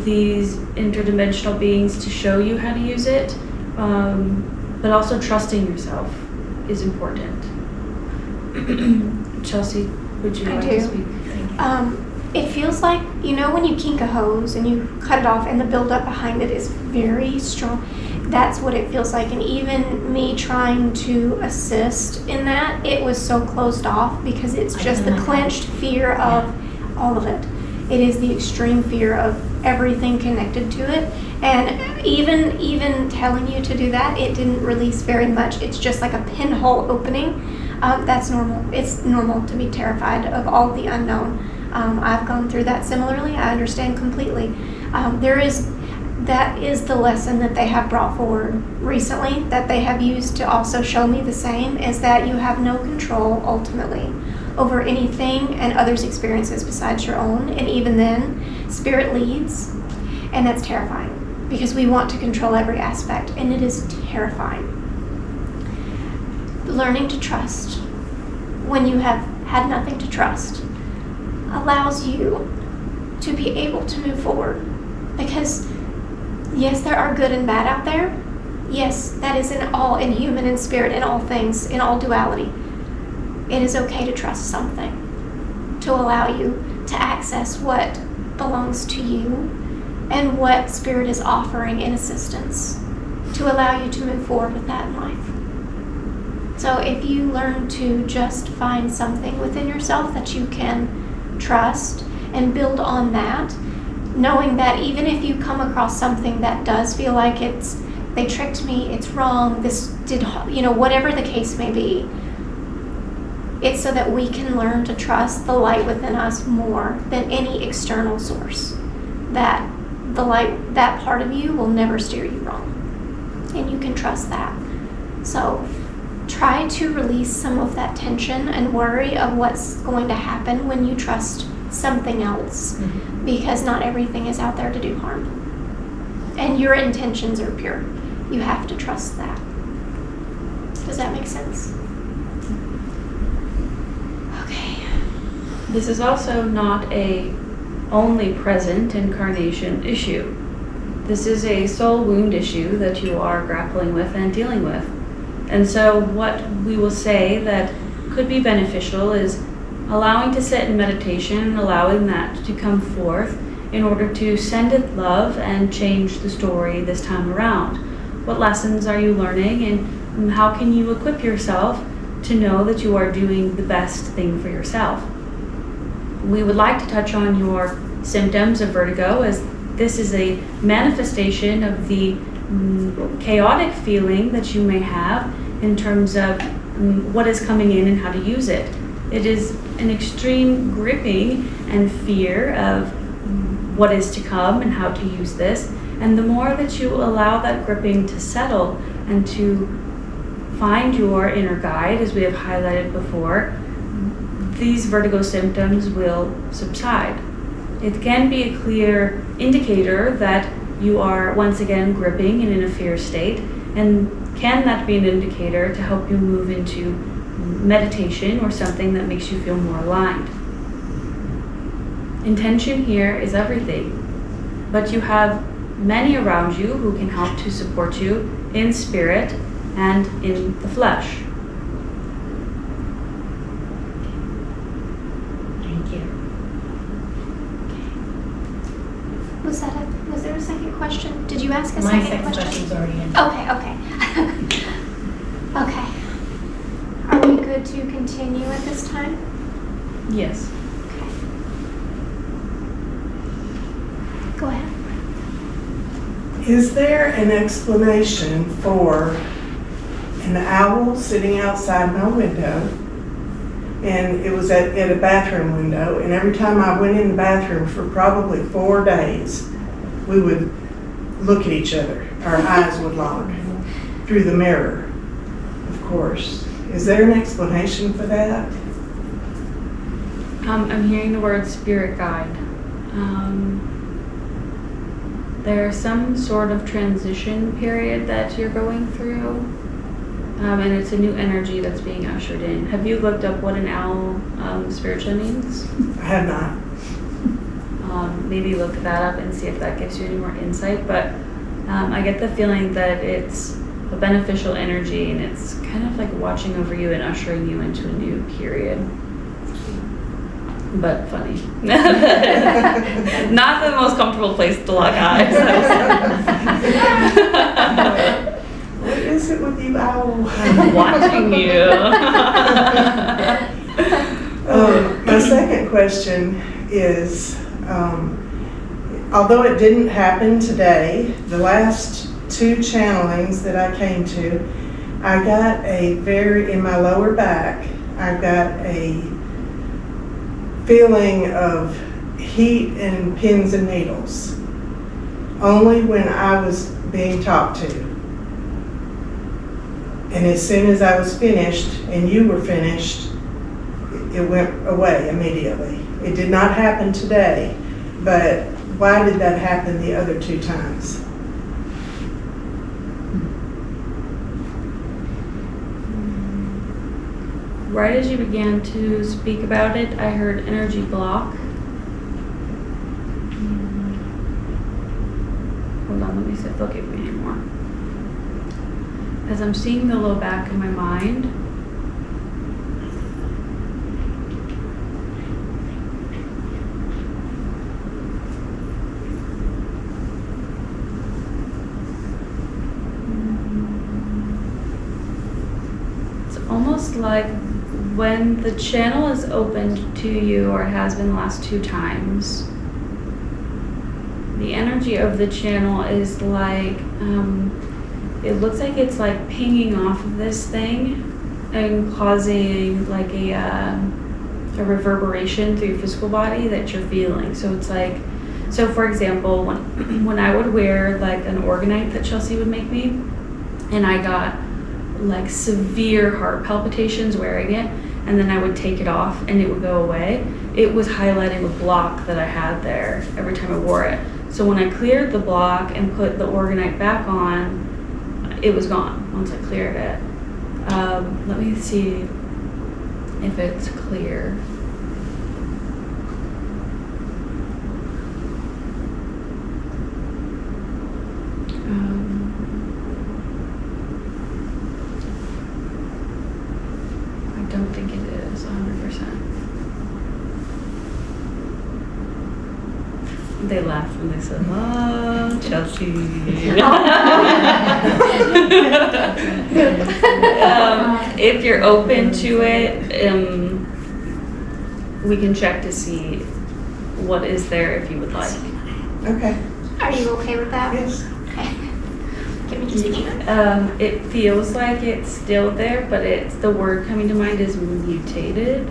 these interdimensional beings to show you how to use it, but also trusting yourself is important. Chelsey, would you like to speak? Thank you. It feels like, you know, when you kink a hose and you cut it off and the buildup behind it is very strong. That's what it feels like. And even me trying to assist in that, it was so closed off because it's just the clenched fear of all of it. It is the extreme fear of everything connected to it. And even telling you to do that, it didn't release very much. It's just like a pinhole opening. That's normal. It's normal to be terrified of all the unknown. I've gone through that similarly. I understand completely. That is the lesson that they have brought forward recently, that they have used to also show me the same, is that you have no control ultimately over anything and others' experiences besides your own. And even then, spirit leads, and that's terrifying because we want to control every aspect, and it is terrifying. Learning to trust when you have had nothing to trust allows you to be able to move forward, because yes, there are good and bad out there. Yes, that is in human and spirit, in all things, in all duality. It is okay to trust something, to allow you to access what belongs to you and what spirit is offering in assistance, to allow you to move forward with that in life. So if you learn to just find something within yourself that you can trust and build on that, knowing that even if you come across something that does feel like they tricked me, it's wrong, this did, whatever the case may be, It's so that we can learn to trust the light within us more than any external source. That the light, that part of you will never steer you wrong. And you can trust that. So try to release some of that tension and worry of what's going to happen when you trust something else, because not everything is out there to do harm. And your intentions are pure. You have to trust that. Does that make sense? Okay. This is also not a only present incarnation issue. This is a soul wound issue that you are grappling with and dealing with. And so what we will say that could be beneficial is allowing to sit in meditation and allowing that to come forth in order to send it love and change the story this time around. What lessons are you learning, and how can you equip yourself to know that you are doing the best thing for yourself? We would like to touch on your symptoms of vertigo, as this is a manifestation of the chaotic feeling that you may have in terms of what is coming in and how to use it. It is an extreme gripping and fear of what is to come and how to use this. And the more that you allow that gripping to settle and to find your inner guide, as we have highlighted before, these vertigo symptoms will subside. It can be a clear indicator that you are once again gripping and in a fear state, and can that be an indicator to help you move into meditation or something that makes you feel more aligned? Intention here is everything, but you have many around you who can help to support you in spirit and in the flesh. Thank you. Was there a second question? Did you ask a My second second question? question's already in. Okay. Okay. Are we good to continue at this time? Yes. Okay. Go ahead. Is there an explanation for an owl sitting outside my window? And it was at a bathroom window, and every time I went in the bathroom for probably 4 days, we would look at each other. Our eyes would lock through the mirror, of course. Is there an explanation for that? I'm hearing the word spirit guide. There's some sort of transition period that you're going through, and it's a new energy that's being ushered in. Have you looked up what an owl spiritually means? I have not. Maybe look that up and see if that gives you any more insight, but I get the feeling that it's a beneficial energy, and it's kind of like watching over you and ushering you into a new period. But funny. Not the most comfortable place to lock eyes. What is it with you, owl? I'm watching you. My second question is, although it didn't happen today, the last 2 channelings that I came to, I got in my lower back, I got a feeling of heat and pins and needles, only when I was being talked to. And as soon as I was finished and you were finished, it went away immediately. It did not happen today, but why did that happen the other 2 times? Right as you began to speak about it, I heard energy block. Hold on, let me see if they'll give me any more. As I'm seeing the low back in my mind, it's almost like when the channel is opened to you, or it has been the last 2 times, the energy of the channel is like, it looks like it's like pinging off of this thing, and causing like a reverberation through your physical body that you're feeling. So it's like, so for example, when I would wear like an organite that Chelsey would make me, and I got like severe heart palpitations wearing it, and then I would take it off and it would go away, it was highlighting a block that I had there every time I wore it. So when I cleared the block and put the organite back on, it was gone once I cleared it. Let me see if it's clear. I don't think it is 100%. They laughed when they said, "Oh, Chelsey." If you're open to it, we can check to see what is there if you would like. Okay, Are you okay with that? yes. Okay. Give me just a moment. It feels like it's still there, but it's the word coming to mind is mutated.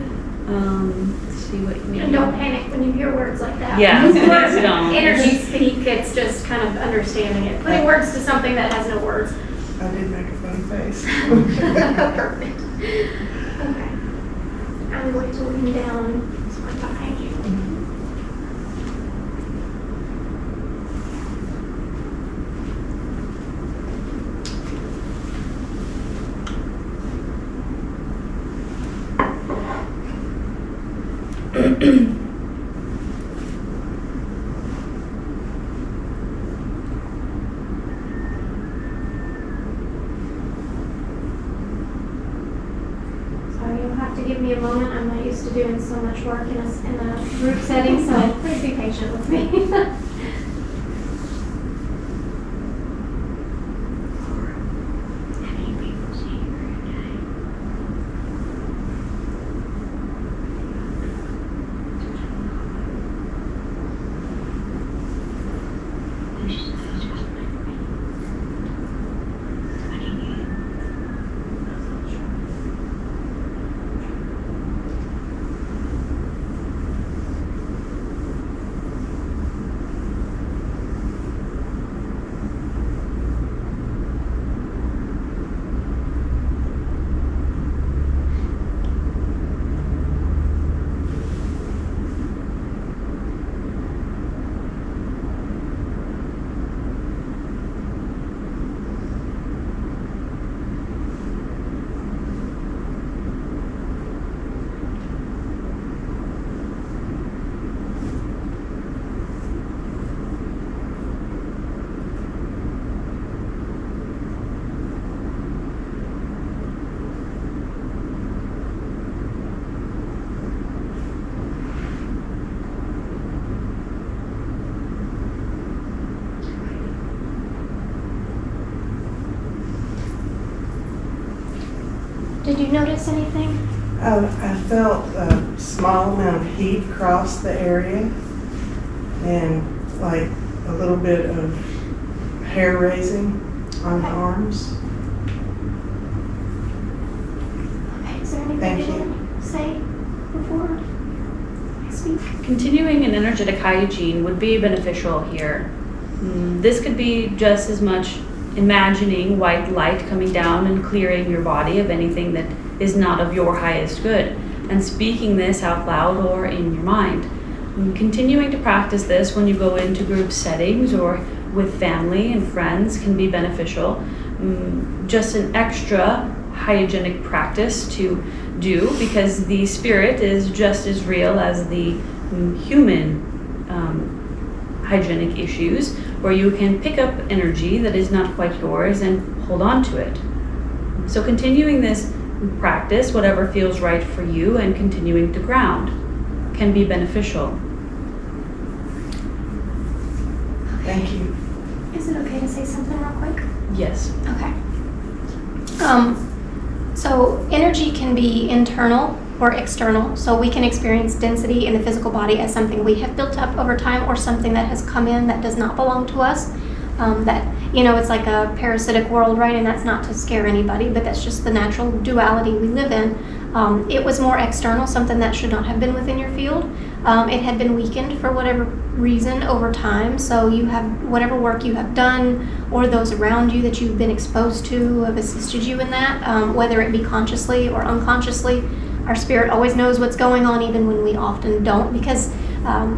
Let's see what you mean. And don't panic when you hear words like that. Yeah, When please don't. energy speak, it's just kind of understanding it. Putting words to something that has no words. I did make a funny face. Perfect. Okay. I'm going to lean down so I'm behind you. Sorry, you'll have to give me a moment. I'm not used to doing so much work in a group setting, so please be patient with me. Did you notice anything? I felt a small amount of heat across the area and like a little bit of hair raising on the arms. Okay, is there anything Thank you you. want to say before I speak? Continuing an energetic hygiene would be beneficial here. This could be just as much imagining white light coming down and clearing your body of anything that is not of your highest good, and speaking this out loud or in your mind. Continuing to practice this when you go into group settings or with family and friends can be beneficial. Just an extra hygienic practice to do, because the spirit is just as real as the human hygienic issues, where you can pick up energy that is not quite yours and hold on to it. So continuing this practice, whatever feels right for you, and continuing to ground can be beneficial. Thank you. Is it okay to say something real quick? Yes. Okay. So energy can be internal or external. So we can experience density in the physical body as something we have built up over time or something that has come in that does not belong to us. That, it's like a parasitic world, right? And that's not to scare anybody, but that's just the natural duality we live in. It was more external, something that should not have been within your field. It had been weakened for whatever reason over time. So you have whatever work you have done, or those around you that you've been exposed to have assisted you in that, whether it be consciously or unconsciously. Our spirit always knows what's going on, even when we often don't, because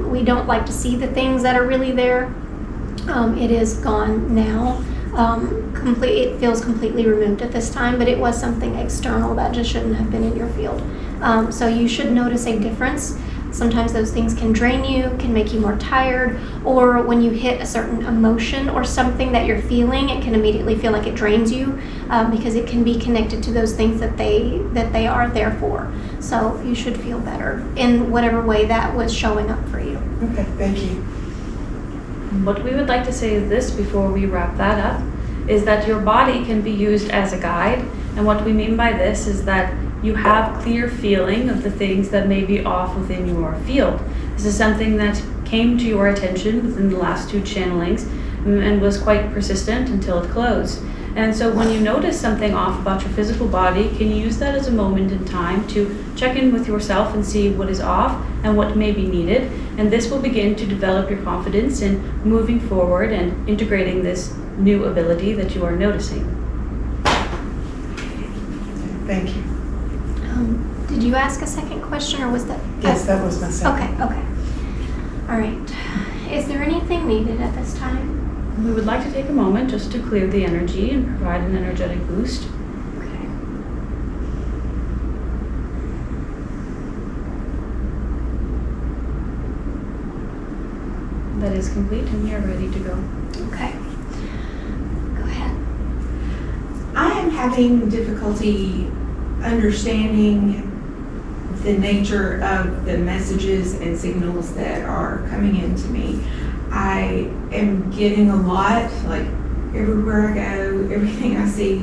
we don't like to see the things that are really there. It is gone now. It feels completely removed at this time, but it was something external that just shouldn't have been in your field. So you should notice a difference. Sometimes those things can drain you, can make you more tired, or when you hit a certain emotion or something that you're feeling, it can immediately feel like it drains you, because it can be connected to those things that they are there for. So you should feel better in whatever way that was showing up for you. Okay, thank you. What we would like to say is this before we wrap that up, is that your body can be used as a guide. And what we mean by this is that you have clear feeling of the things that may be off within your field. This is something that came to your attention within the last 2 channelings and was quite persistent until it closed. And so when you notice something off about your physical body, can you use that as a moment in time to check in with yourself and see what is off and what may be needed. And this will begin to develop your confidence in moving forward and integrating this new ability that you are noticing. Thank you. Did you ask a second question, or was that? Yes, that was my second. Okay. All right. Is there anything needed at this time? We would like to take a moment just to clear the energy and provide an energetic boost. Okay. That is complete, and we are ready to go. Okay. Go ahead. I am having difficulty understanding the nature of the messages and signals that are coming into me. I am getting a lot, like everywhere I go, everything I see,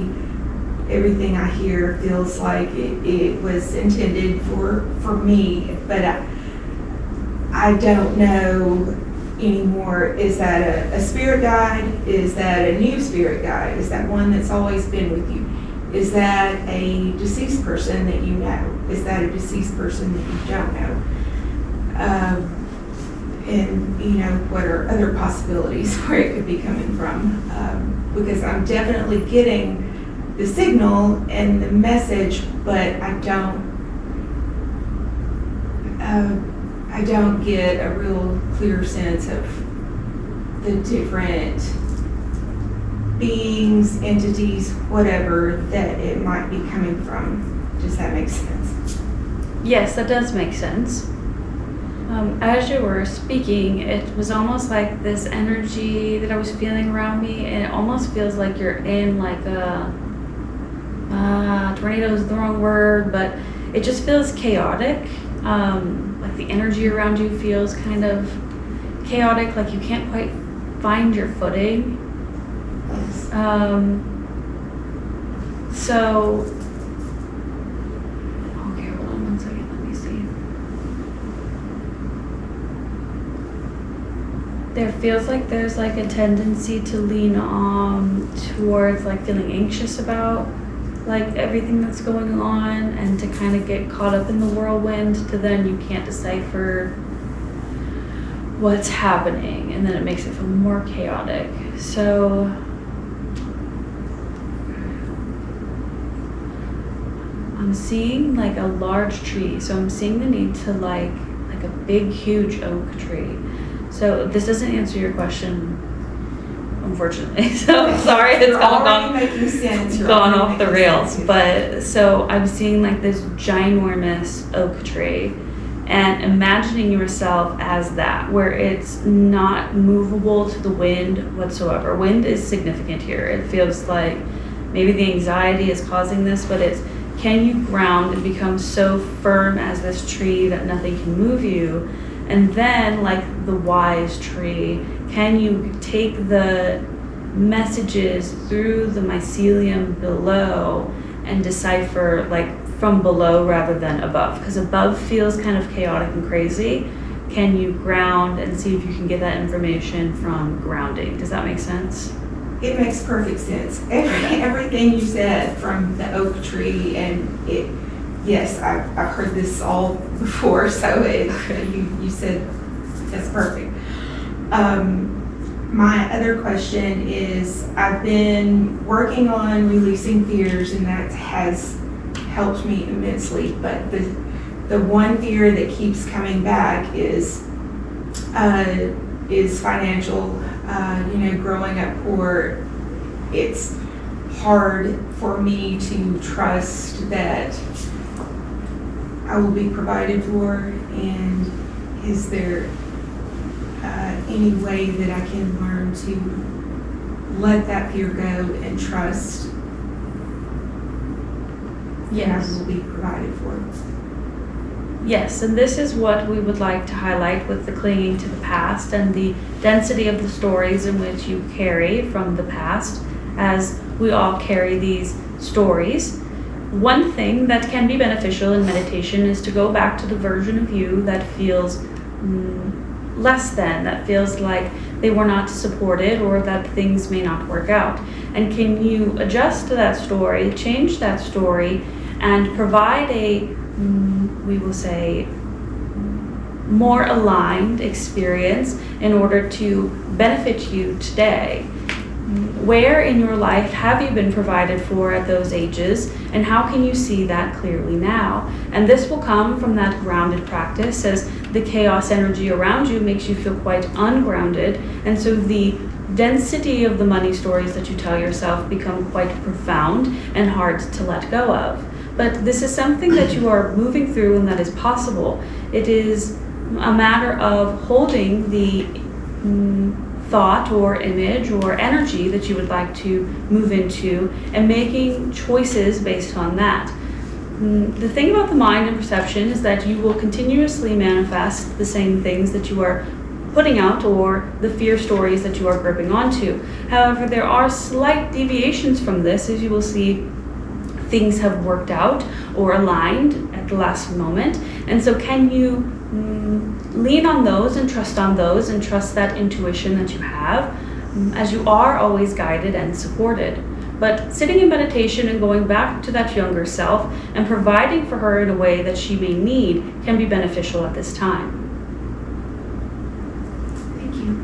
everything I hear feels like it was intended for me, but I don't know anymore. Is that a spirit guide? Is that a new spirit guide? Is that one that's always been with you? Is that a deceased person that you know? Is that a deceased person that you don't know? And what are other possibilities where it could be coming from? Because I'm definitely getting the signal and the message, but I don't get a real clear sense of the different beings, entities, whatever that it might be coming from. Does that make sense? Yes, that does make sense. As you were speaking, it was almost like this energy that I was feeling around me, and it almost feels like you're in like a tornado is the wrong word, but it just feels chaotic. Like the energy around you feels kind of chaotic, like you can't quite find your footing. So, okay, hold on one second, let me see. There feels like there's like a tendency to lean on towards like feeling anxious about like everything that's going on, and to kind of get caught up in the whirlwind to then you can't decipher what's happening, and then it makes it feel more chaotic. So I'm seeing like a large tree, so I'm seeing the need to like a big huge oak tree. So this doesn't answer your question, unfortunately. So I'm sorry it's gone making sense. gone off the rails. But so I'm seeing like this ginormous oak tree, and imagining yourself as that, where it's not movable to the wind whatsoever. Wind is significant here. It feels like maybe the anxiety is causing this, but it's, can you ground and become so firm as this tree that nothing can move you? And then, like the wise tree, can you take the messages through the mycelium below and decipher like from below rather than above? Because above feels kind of chaotic and crazy, can you ground and see if you can get that information from grounding? Does that make sense? It makes perfect sense. Everything you said, from the oak tree, and it, yes, I've heard this all before, so you said that's perfect. My other question is, I've been working on releasing fears, and that has helped me immensely, but the one fear that keeps coming back is financial. Growing up poor, it's hard for me to trust that I will be provided for, and is there any way that I can learn to let that fear go and trust that I will be provided for? Yes, and this is what we would like to highlight with the clinging to the past and the density of the stories in which you carry from the past, as we all carry these stories. One thing that can be beneficial in meditation is to go back to the version of you that feels less than, that feels like they were not supported or that things may not work out. And can you adjust to that story, change that story, and provide a we will say, more aligned experience in order to benefit you today? Where in your life have you been provided for at those ages, and how can you see that clearly now? And this will come from that grounded practice, as the chaos energy around you makes you feel quite ungrounded, and so the density of the money stories that you tell yourself become quite profound and hard to let go of. But this is something that you are moving through, and that is possible. It is a matter of holding the thought or image or energy that you would like to move into and making choices based on that. The thing about the mind and perception is that you will continuously manifest the same things that you are putting out, or the fear stories that you are gripping onto. However, there are slight deviations from this, as you will see things have worked out or aligned at the last moment. And so can you lean on those and trust that intuition that you have, as you are always guided and supported. But sitting in meditation and going back to that younger self and providing for her in a way that she may need can be beneficial at this time. Thank you.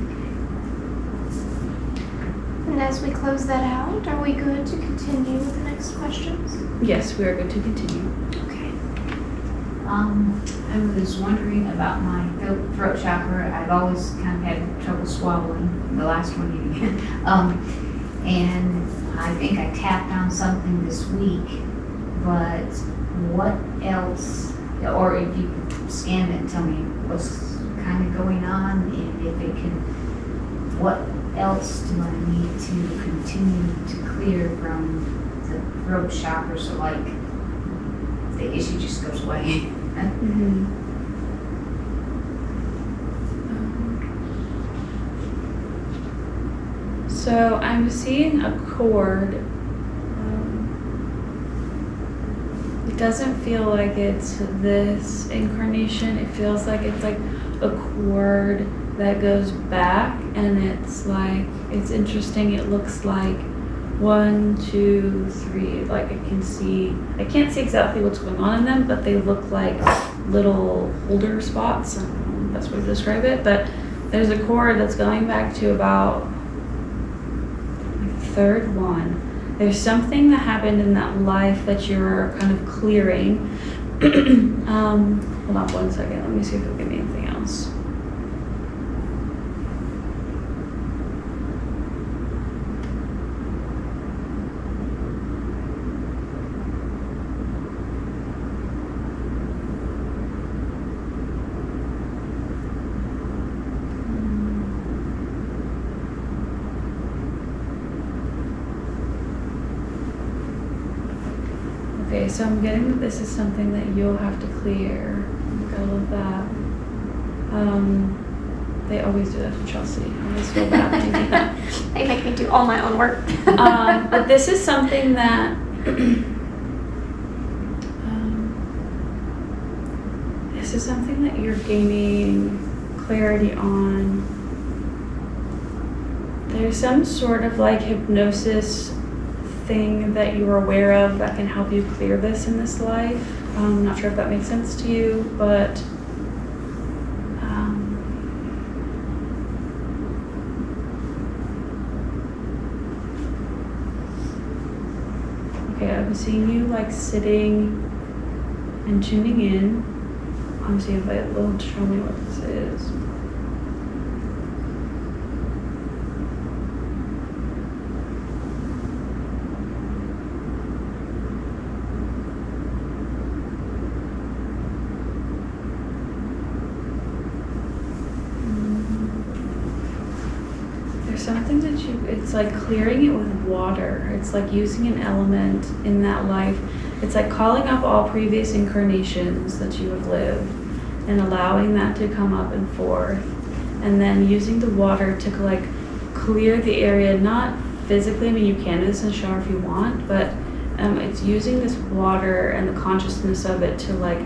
And as we close that out, are we good to continue with the next questions? Yes, we are good to continue. Okay. I was wondering about my throat chakra. I've always kind of had trouble swallowing, the last one you and I think I tapped on something this week, but what else, or if you could scan it and tell me what's kind of going on, and if it can, what else do I need to continue to clear from the throat chakra, so like the issue just goes away? So I'm seeing a cord. It doesn't feel like it's this incarnation. It feels like it's like a cord that goes back, and it's like, it's interesting. It looks like 1, 2, 3, like I can't see exactly what's going on in them, but they look like little holder spots. I don't know the best way to describe it, but there's a cord that's going back to about the third one. There's something that happened in that life that you're kind of clearing. Hold on 1 second, let me see if it'll give me anything else. Okay, so I'm getting that this is something that you'll have to clear. I love that. They always do that to Chelsey. I always feel bad when they do that. They make me do all my own work. But this is something that this is something that you're gaining clarity on, there's some sort of like hypnosis thing that you're aware of that can help you clear this in this life. I'm not sure if that makes sense to you, but okay, I'm seeing you like sitting and tuning in. I'm seeing if it will show me what this is. There's something that it's like clearing it with water. It's like using an element in that life. It's like calling up all previous incarnations that you have lived and allowing that to come up and forth. And then using the water to like clear the area, not physically, I mean you can do this in the shower if you want, but it's using this water and the consciousness of it to like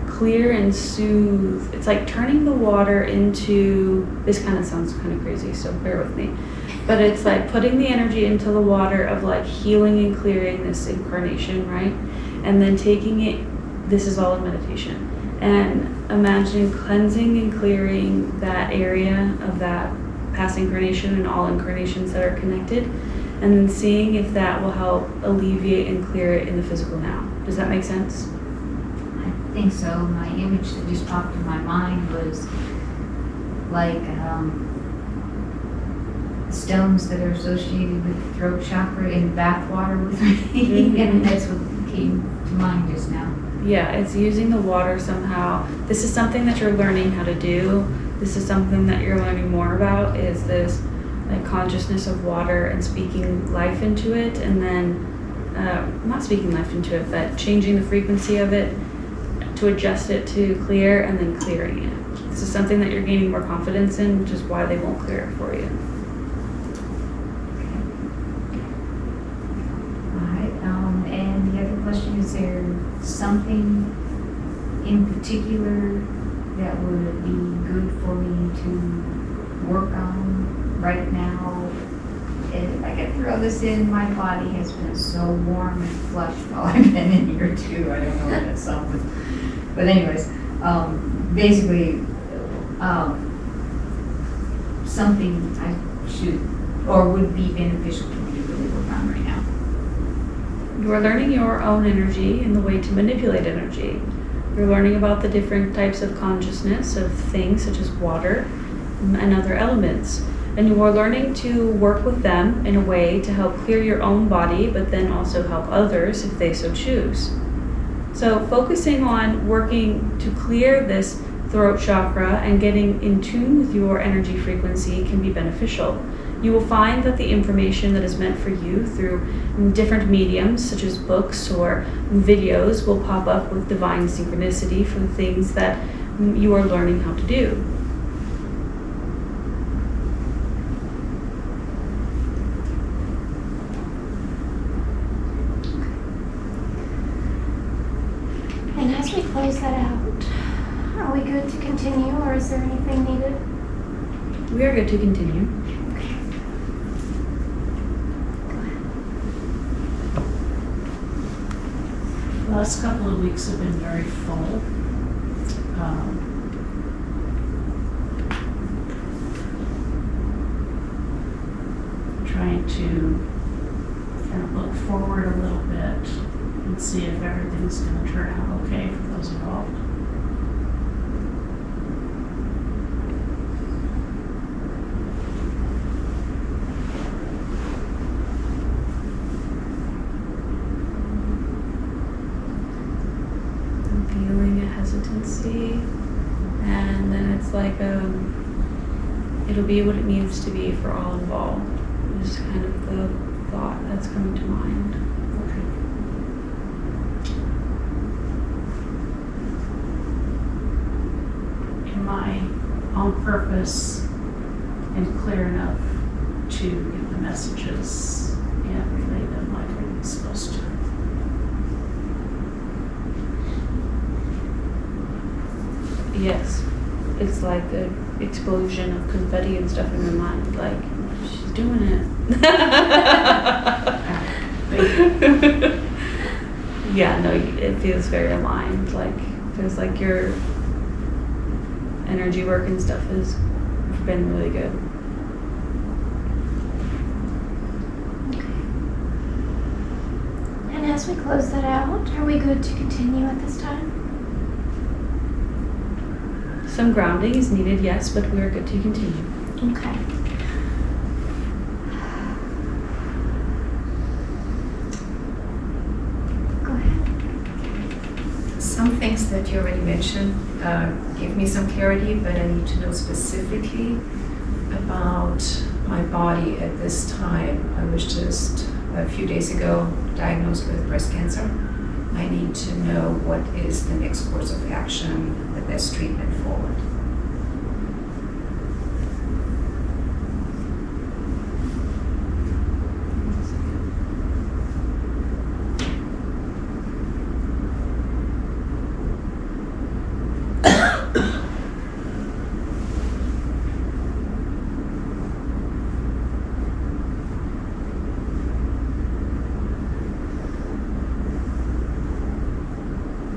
clear and soothe. It's like turning the water into, this kind of sounds kind of crazy, so bear with me. But it's like putting the energy into the water of like healing and clearing this incarnation, right? And then taking it, this is all in meditation, and imagining cleansing and clearing that area of that past incarnation and all incarnations that are connected, and then seeing if that will help alleviate and clear it in the physical now. Does that make sense? I think so. My image that just popped in my mind was like stones that are associated with the throat chakra in bath water with me, and that's what came to mind just now. Yeah, it's using the water somehow. This is something that you're learning how to do. This is something that you're learning more about, is this like consciousness of water and speaking life into it, and then not speaking life into it, but changing the frequency of it to adjust it to clear, and then clearing it. This is something that you're gaining more confidence in, which is why they won't clear it for you. And the other question, is there something in particular that would be good for me to work on right now? If I could throw this in, my body has been so warm and flushed while I've been in here too. I don't know if that's something. But anyways, basically, something I should or would be beneficial for me to really work on right now. You are learning your own energy and the way to manipulate energy. You're learning about the different types of consciousness of things such as water and other elements. And you are learning to work with them in a way to help clear your own body, but then also help others if they so choose. So focusing on working to clear this throat chakra and getting in tune with your energy frequency can be beneficial. You will find that the information that is meant for you through different mediums, such as books or videos, will pop up with divine synchronicity for the things that you are learning how to do. And as we close that out, are we good to continue, or is there anything needed? We are good to continue. The last couple of weeks have been very full. Trying to kind of look forward a little bit and see if everything's going to turn out okay for those involved. Hesitancy, and then it's like it'll be what it needs to be for all involved. It's kind of the thought that's coming to mind. Okay. Am I on purpose and clear enough to get the messages and relay them like I'm supposed to? Yes. it's like an explosion of confetti and stuff in her mind. Like, she's doing it. Yeah, no, it feels very aligned. Like, feels like your energy work and stuff has been really good. And as we close that out, are we good to continue at this time? Some grounding is needed, yes, but we're good to continue. Okay. Go ahead. Some things that you already mentioned give me some clarity, but I need to know specifically about my body at this time. I was just a few days ago diagnosed with breast cancer. I need to know what is the next course of action, the best treatment forward.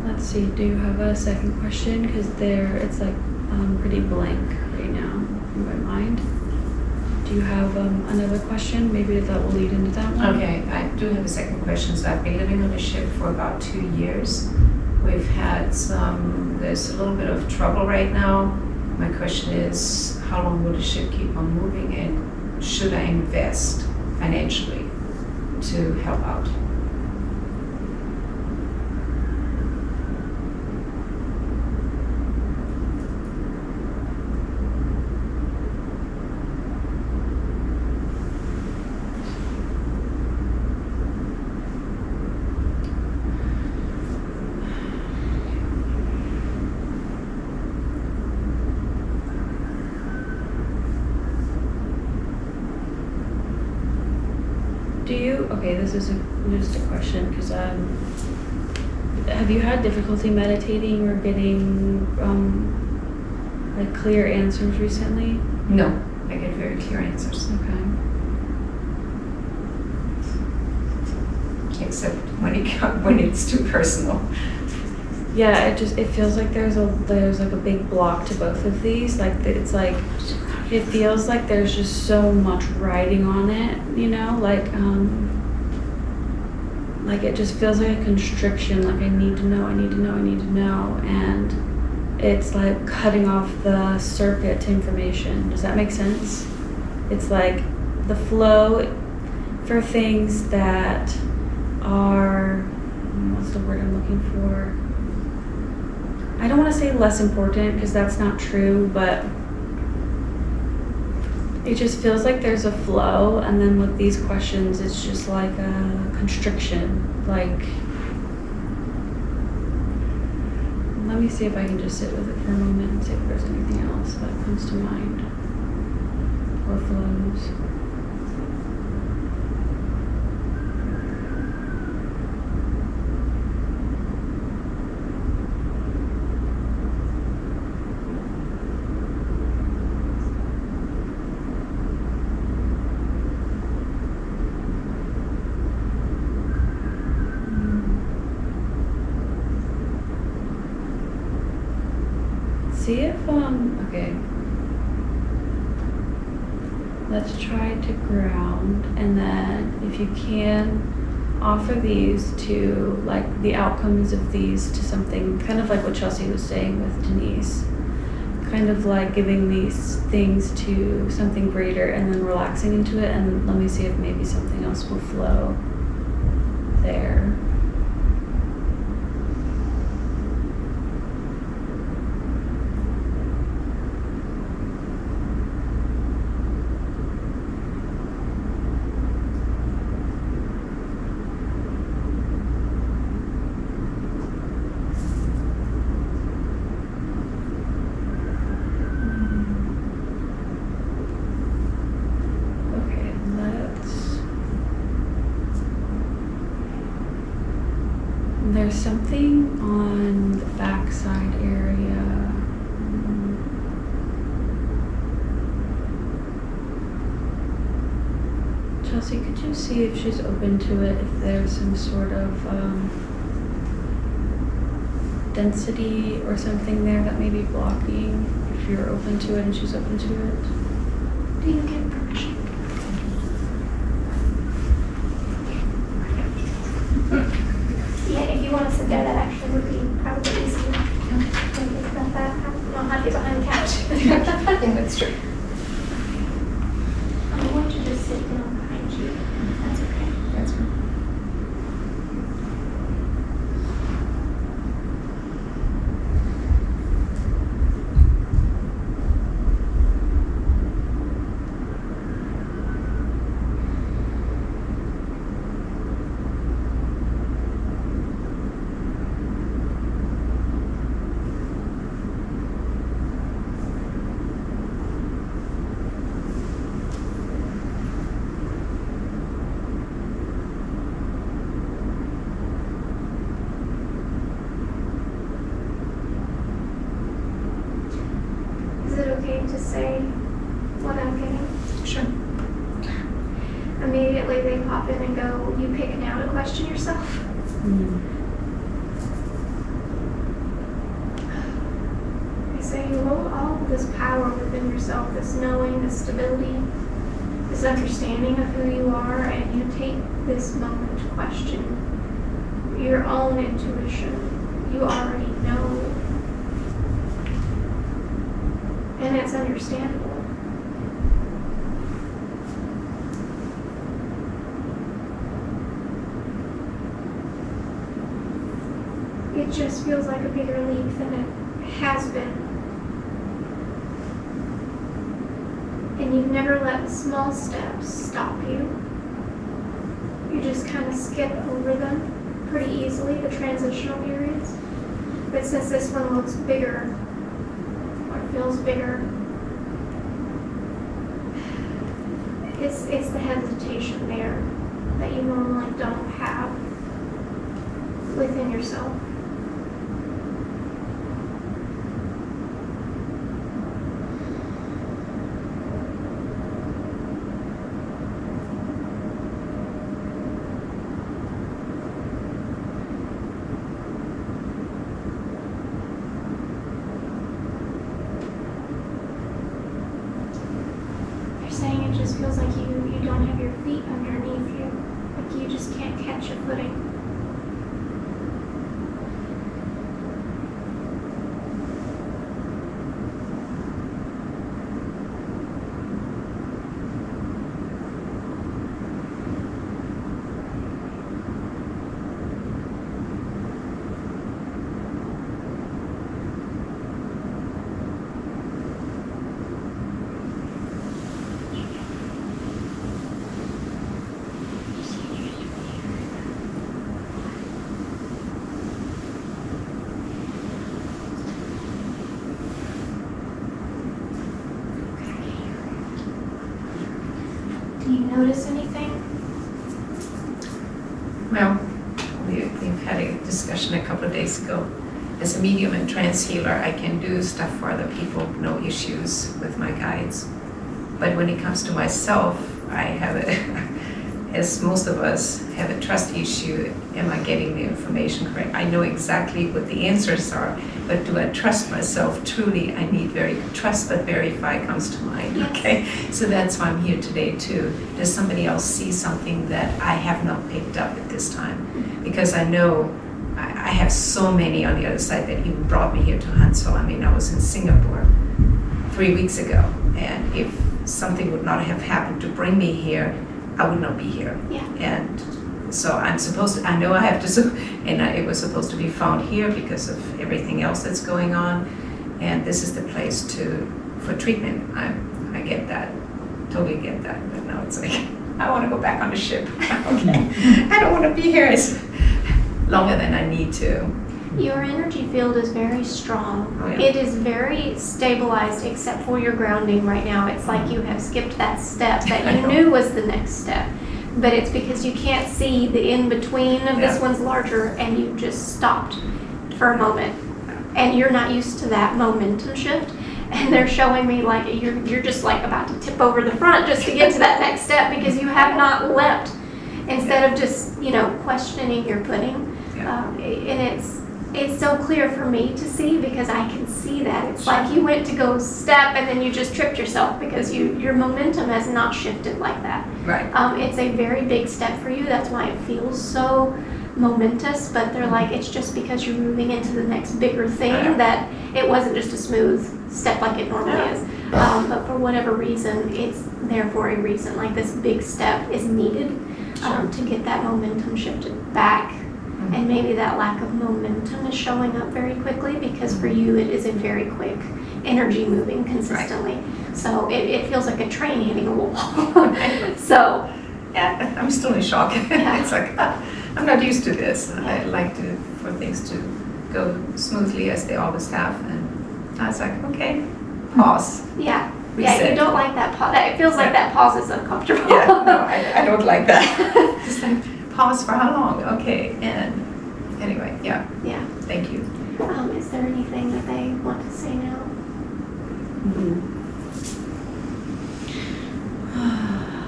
Let's see, do you have a second question? Because it's like pretty blank right now in my mind. Do you have another question? Maybe that will lead into that one. Okay, I do have a second question. So I've been living on a ship for about 2 years. We've had there's a little bit of trouble right now. My question is, how long will the ship keep on moving, and should I invest financially to help out? Okay, this is just a question, because have you had difficulty meditating or getting like clear answers recently? No, I get very clear answers. Okay. Except when it's too personal. Yeah, it feels like there's like a big block to both of these. Like it feels like there's just so much riding on it, you know, like it just feels like a constriction. Like I need to know, and it's like cutting off the circuit to information. Does that make sense? It's like the flow for things that are, what's the word I'm looking for? I don't want to say less important, because that's not true, but it just feels like there's a flow, and then with these questions, it's just like a constriction. Like, let me see if I can just sit with it for a moment and see if there's anything else that comes to mind or flows. See if, okay. Let's try to ground, and then if you can, offer these to, like, the outcomes of these to something, kind of like what Chelsey was saying with Denise. Kind of like giving these things to something greater and then relaxing into it, and let me see if maybe something else will flow there. There's something on the backside area. Chelsey, could you see if she's open to it, if there's some sort of density or something there that may be blocking, if you're open to it and she's open to it? Do you give permission? Yeah, if you want to sit there, that actually would be probably easier. Don't think about that. I don't know how to get behind the couch. I think that's true. I want you to just sit down behind you. That's okay. That's fine. Is it okay to say what I'm getting? Sure. Immediately they pop in and go, you pick now to question yourself. I say you hold all of this power within yourself, this knowing, this stability, this understanding of who you are, and you take this moment to question your own intuition. You already know. And it's understandable. It just feels like a bigger leap than it has been. And you've never let small steps stop you. You just kind of skip over them pretty easily, the transitional periods. But since this one looks bigger, feels bigger. It's the hesitation there that you normally don't have within yourself. Saying it just feels like you don't have your feet underneath you, like you just can't catch your footing. Do you notice anything? Well, we've had a discussion a couple of days ago. As a medium and trance healer, I can do stuff for other people, no issues with my guides. But when it comes to myself, I have as most of us, have a trust issue. Am I getting the information correct? I know exactly what the answers are, but do I trust myself truly? I need trust but verify comes to mind, okay? So that's why I'm here today too. Does somebody else see something that I have not picked up at this time? Because I know I have so many on the other side that even brought me here to Huntsville. I mean, I was in Singapore 3 weeks ago, and if something would not have happened to bring me here, I would not be here. Yeah. And so I know I have to, and it was supposed to be found here because of everything else that's going on. And this is the place for treatment. I get that, totally get that. But now it's like, I want to go back on the ship. Okay. I don't want to be here as longer than I need to. Your energy field is very strong. Oh, yeah. It is very stabilized except for your grounding right now. It's like you have skipped that step that you knew was the next step. But it's because you can't see the in-between of this one's larger and you just stopped for a moment. And you're not used to that momentum shift. and they're showing me like you're just like about to tip over the front just to get to that next step because you have not leapt instead of just questioning your footing. And it's so clear for me to see because I can see that. It's like you went to go step and then you just tripped yourself because your momentum has not shifted like that. Right. It's a very big step for you. That's why it feels so momentous, but they're like, it's just because you're moving into the next bigger thing that it wasn't just a smooth step like it normally is. But for whatever reason, it's there for a reason. Like this big step is needed to get that momentum shifted back. And maybe that lack of momentum is showing up very quickly because for you it is a very quick energy moving consistently. Right. So it feels like a train hitting a wall. So yeah, I'm still in shock. It's like I'm not used to this. I like for things to go smoothly as they always have, and I was like, okay, pause. Yeah. Reset. Yeah, you don't like that pause. It feels like that pause is uncomfortable. Yeah, no, I don't like that. Just like, pause for how long? Okay, and anyway, yeah. Yeah. Thank you. Is there anything that they want to say now?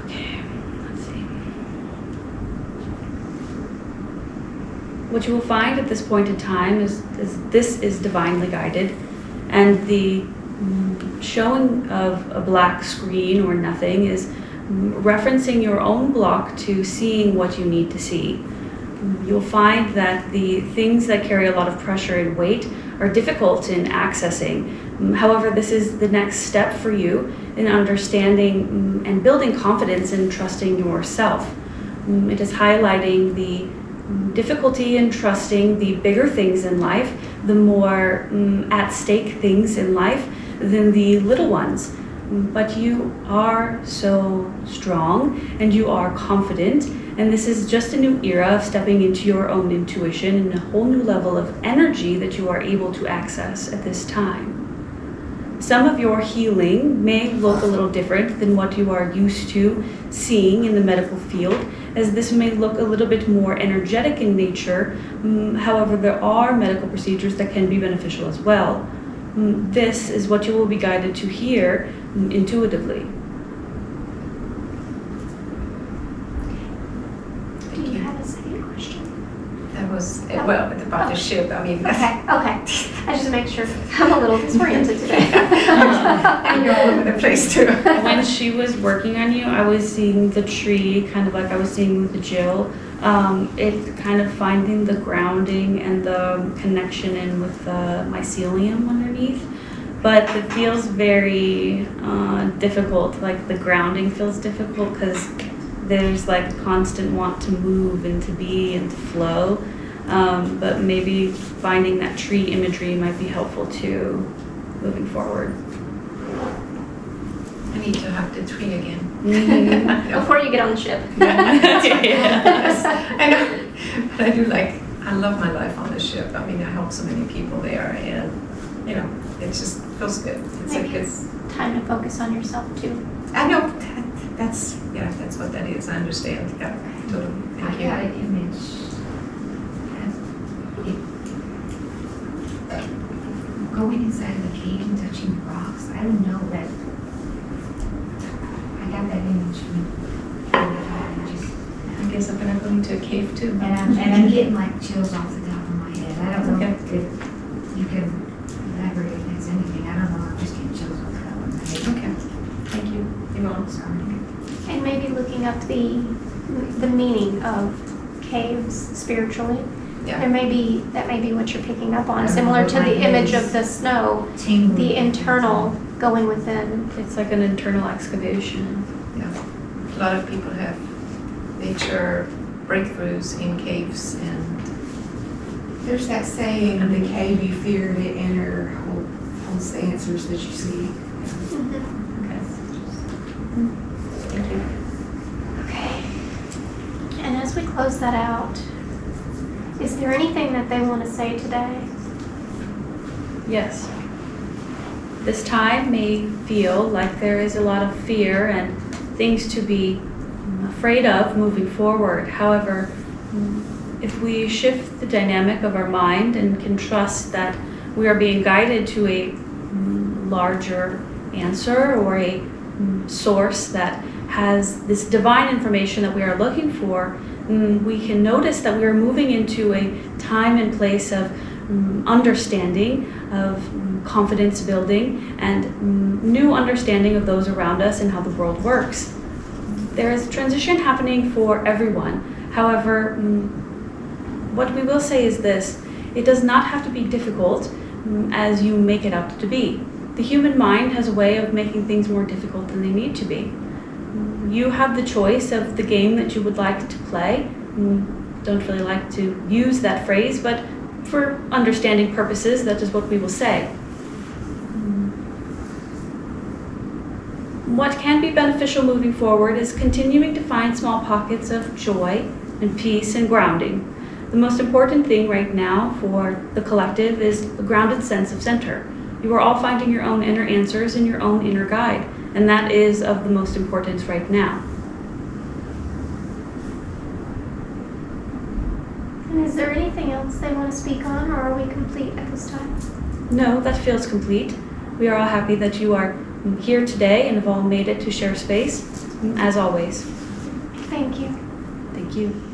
Okay, let's see. What you will find at this point in time is this is divinely guided, and the showing of a black screen or nothing is referencing your own block to seeing what you need to see. You'll find that the things that carry a lot of pressure and weight are difficult in accessing. However, this is the next step for you in understanding and building confidence in trusting yourself. It is highlighting the difficulty in trusting the bigger things in life, the more at stake things in life than the little ones. But you are so strong and you are confident, and this is just a new era of stepping into your own intuition and a whole new level of energy that you are able to access at this time. Some of your healing may look a little different than what you are used to seeing in the medical field, as this may look a little bit more energetic in nature. However, there are medical procedures that can be beneficial as well. This is what you will be guided to hear intuitively. Do you have a second question? That was, well, it's about the ship. I mean, Okay. I just make sure. I'm a little disoriented today. and you're all over the place too. When she was working on you, I was seeing the tree, kind of like I was seeing with the Jill. It kind of finding the grounding and the connection in with the mycelium underneath. But it feels very difficult, like the grounding feels difficult because there's like a constant want to move and to be and to flow. But maybe finding that tree imagery might be helpful too, moving forward. I need to have the tree again. Mm-hmm. Before you get on the ship. Yes, I know. But I do I love my life on the ship. I mean, I help so many people there, and it just feels good. It's Maybe like it's time to focus on yourself too. I know that's what that is. I understand. Yeah, totally. I Thank you. got an image. Going inside the cave and touching the rocks. I don't know that. I got that image I guess I'm gonna go into a cave too. and I'm getting like chills off the top of my head. I don't know if you can elaborate if there's anything. I don't know. I'm just getting chills off the top of my head. Okay. Thank you. You're welcome. Sorry. And maybe looking up the meaning of caves spiritually. Yeah. That may be what you're picking up on, I don't similar know to what the mine image is. of the snow, Tingling. the internal going within. It's like an internal excavation. Yeah. A lot of people have nature breakthroughs in caves, and There's that saying, in the cave you fear to enter, holds the answers that you seek. thank you. Okay. And as we close that out, is there anything that they want to say today? Yes. This time may feel like there is a lot of fear and things to be afraid of moving forward. However, if we shift the dynamic of our mind and can trust that we are being guided to a larger answer or a source that has this divine information that we are looking for, we can notice that we are moving into a time and place of understanding, of confidence building, and new understanding of those around us and how the world works. There is a transition happening for everyone. However, what we will say is this: it does not have to be difficult as you make it out to be. The human mind has a way of making things more difficult than they need to be. You have the choice of the game that you would like to play. Don't really like to use that phrase, but for understanding purposes, that is what we will say. What can be beneficial moving forward is continuing to find small pockets of joy and peace and grounding. The most important thing right now for the collective is a grounded sense of center. You are all finding your own inner answers and your own inner guide, and that is of the most importance right now. And is there anything else they want to speak on, or are we complete at this time? No, that feels complete. We are all happy that you are here today and have all made it to share space, as always. Thank you. Thank you.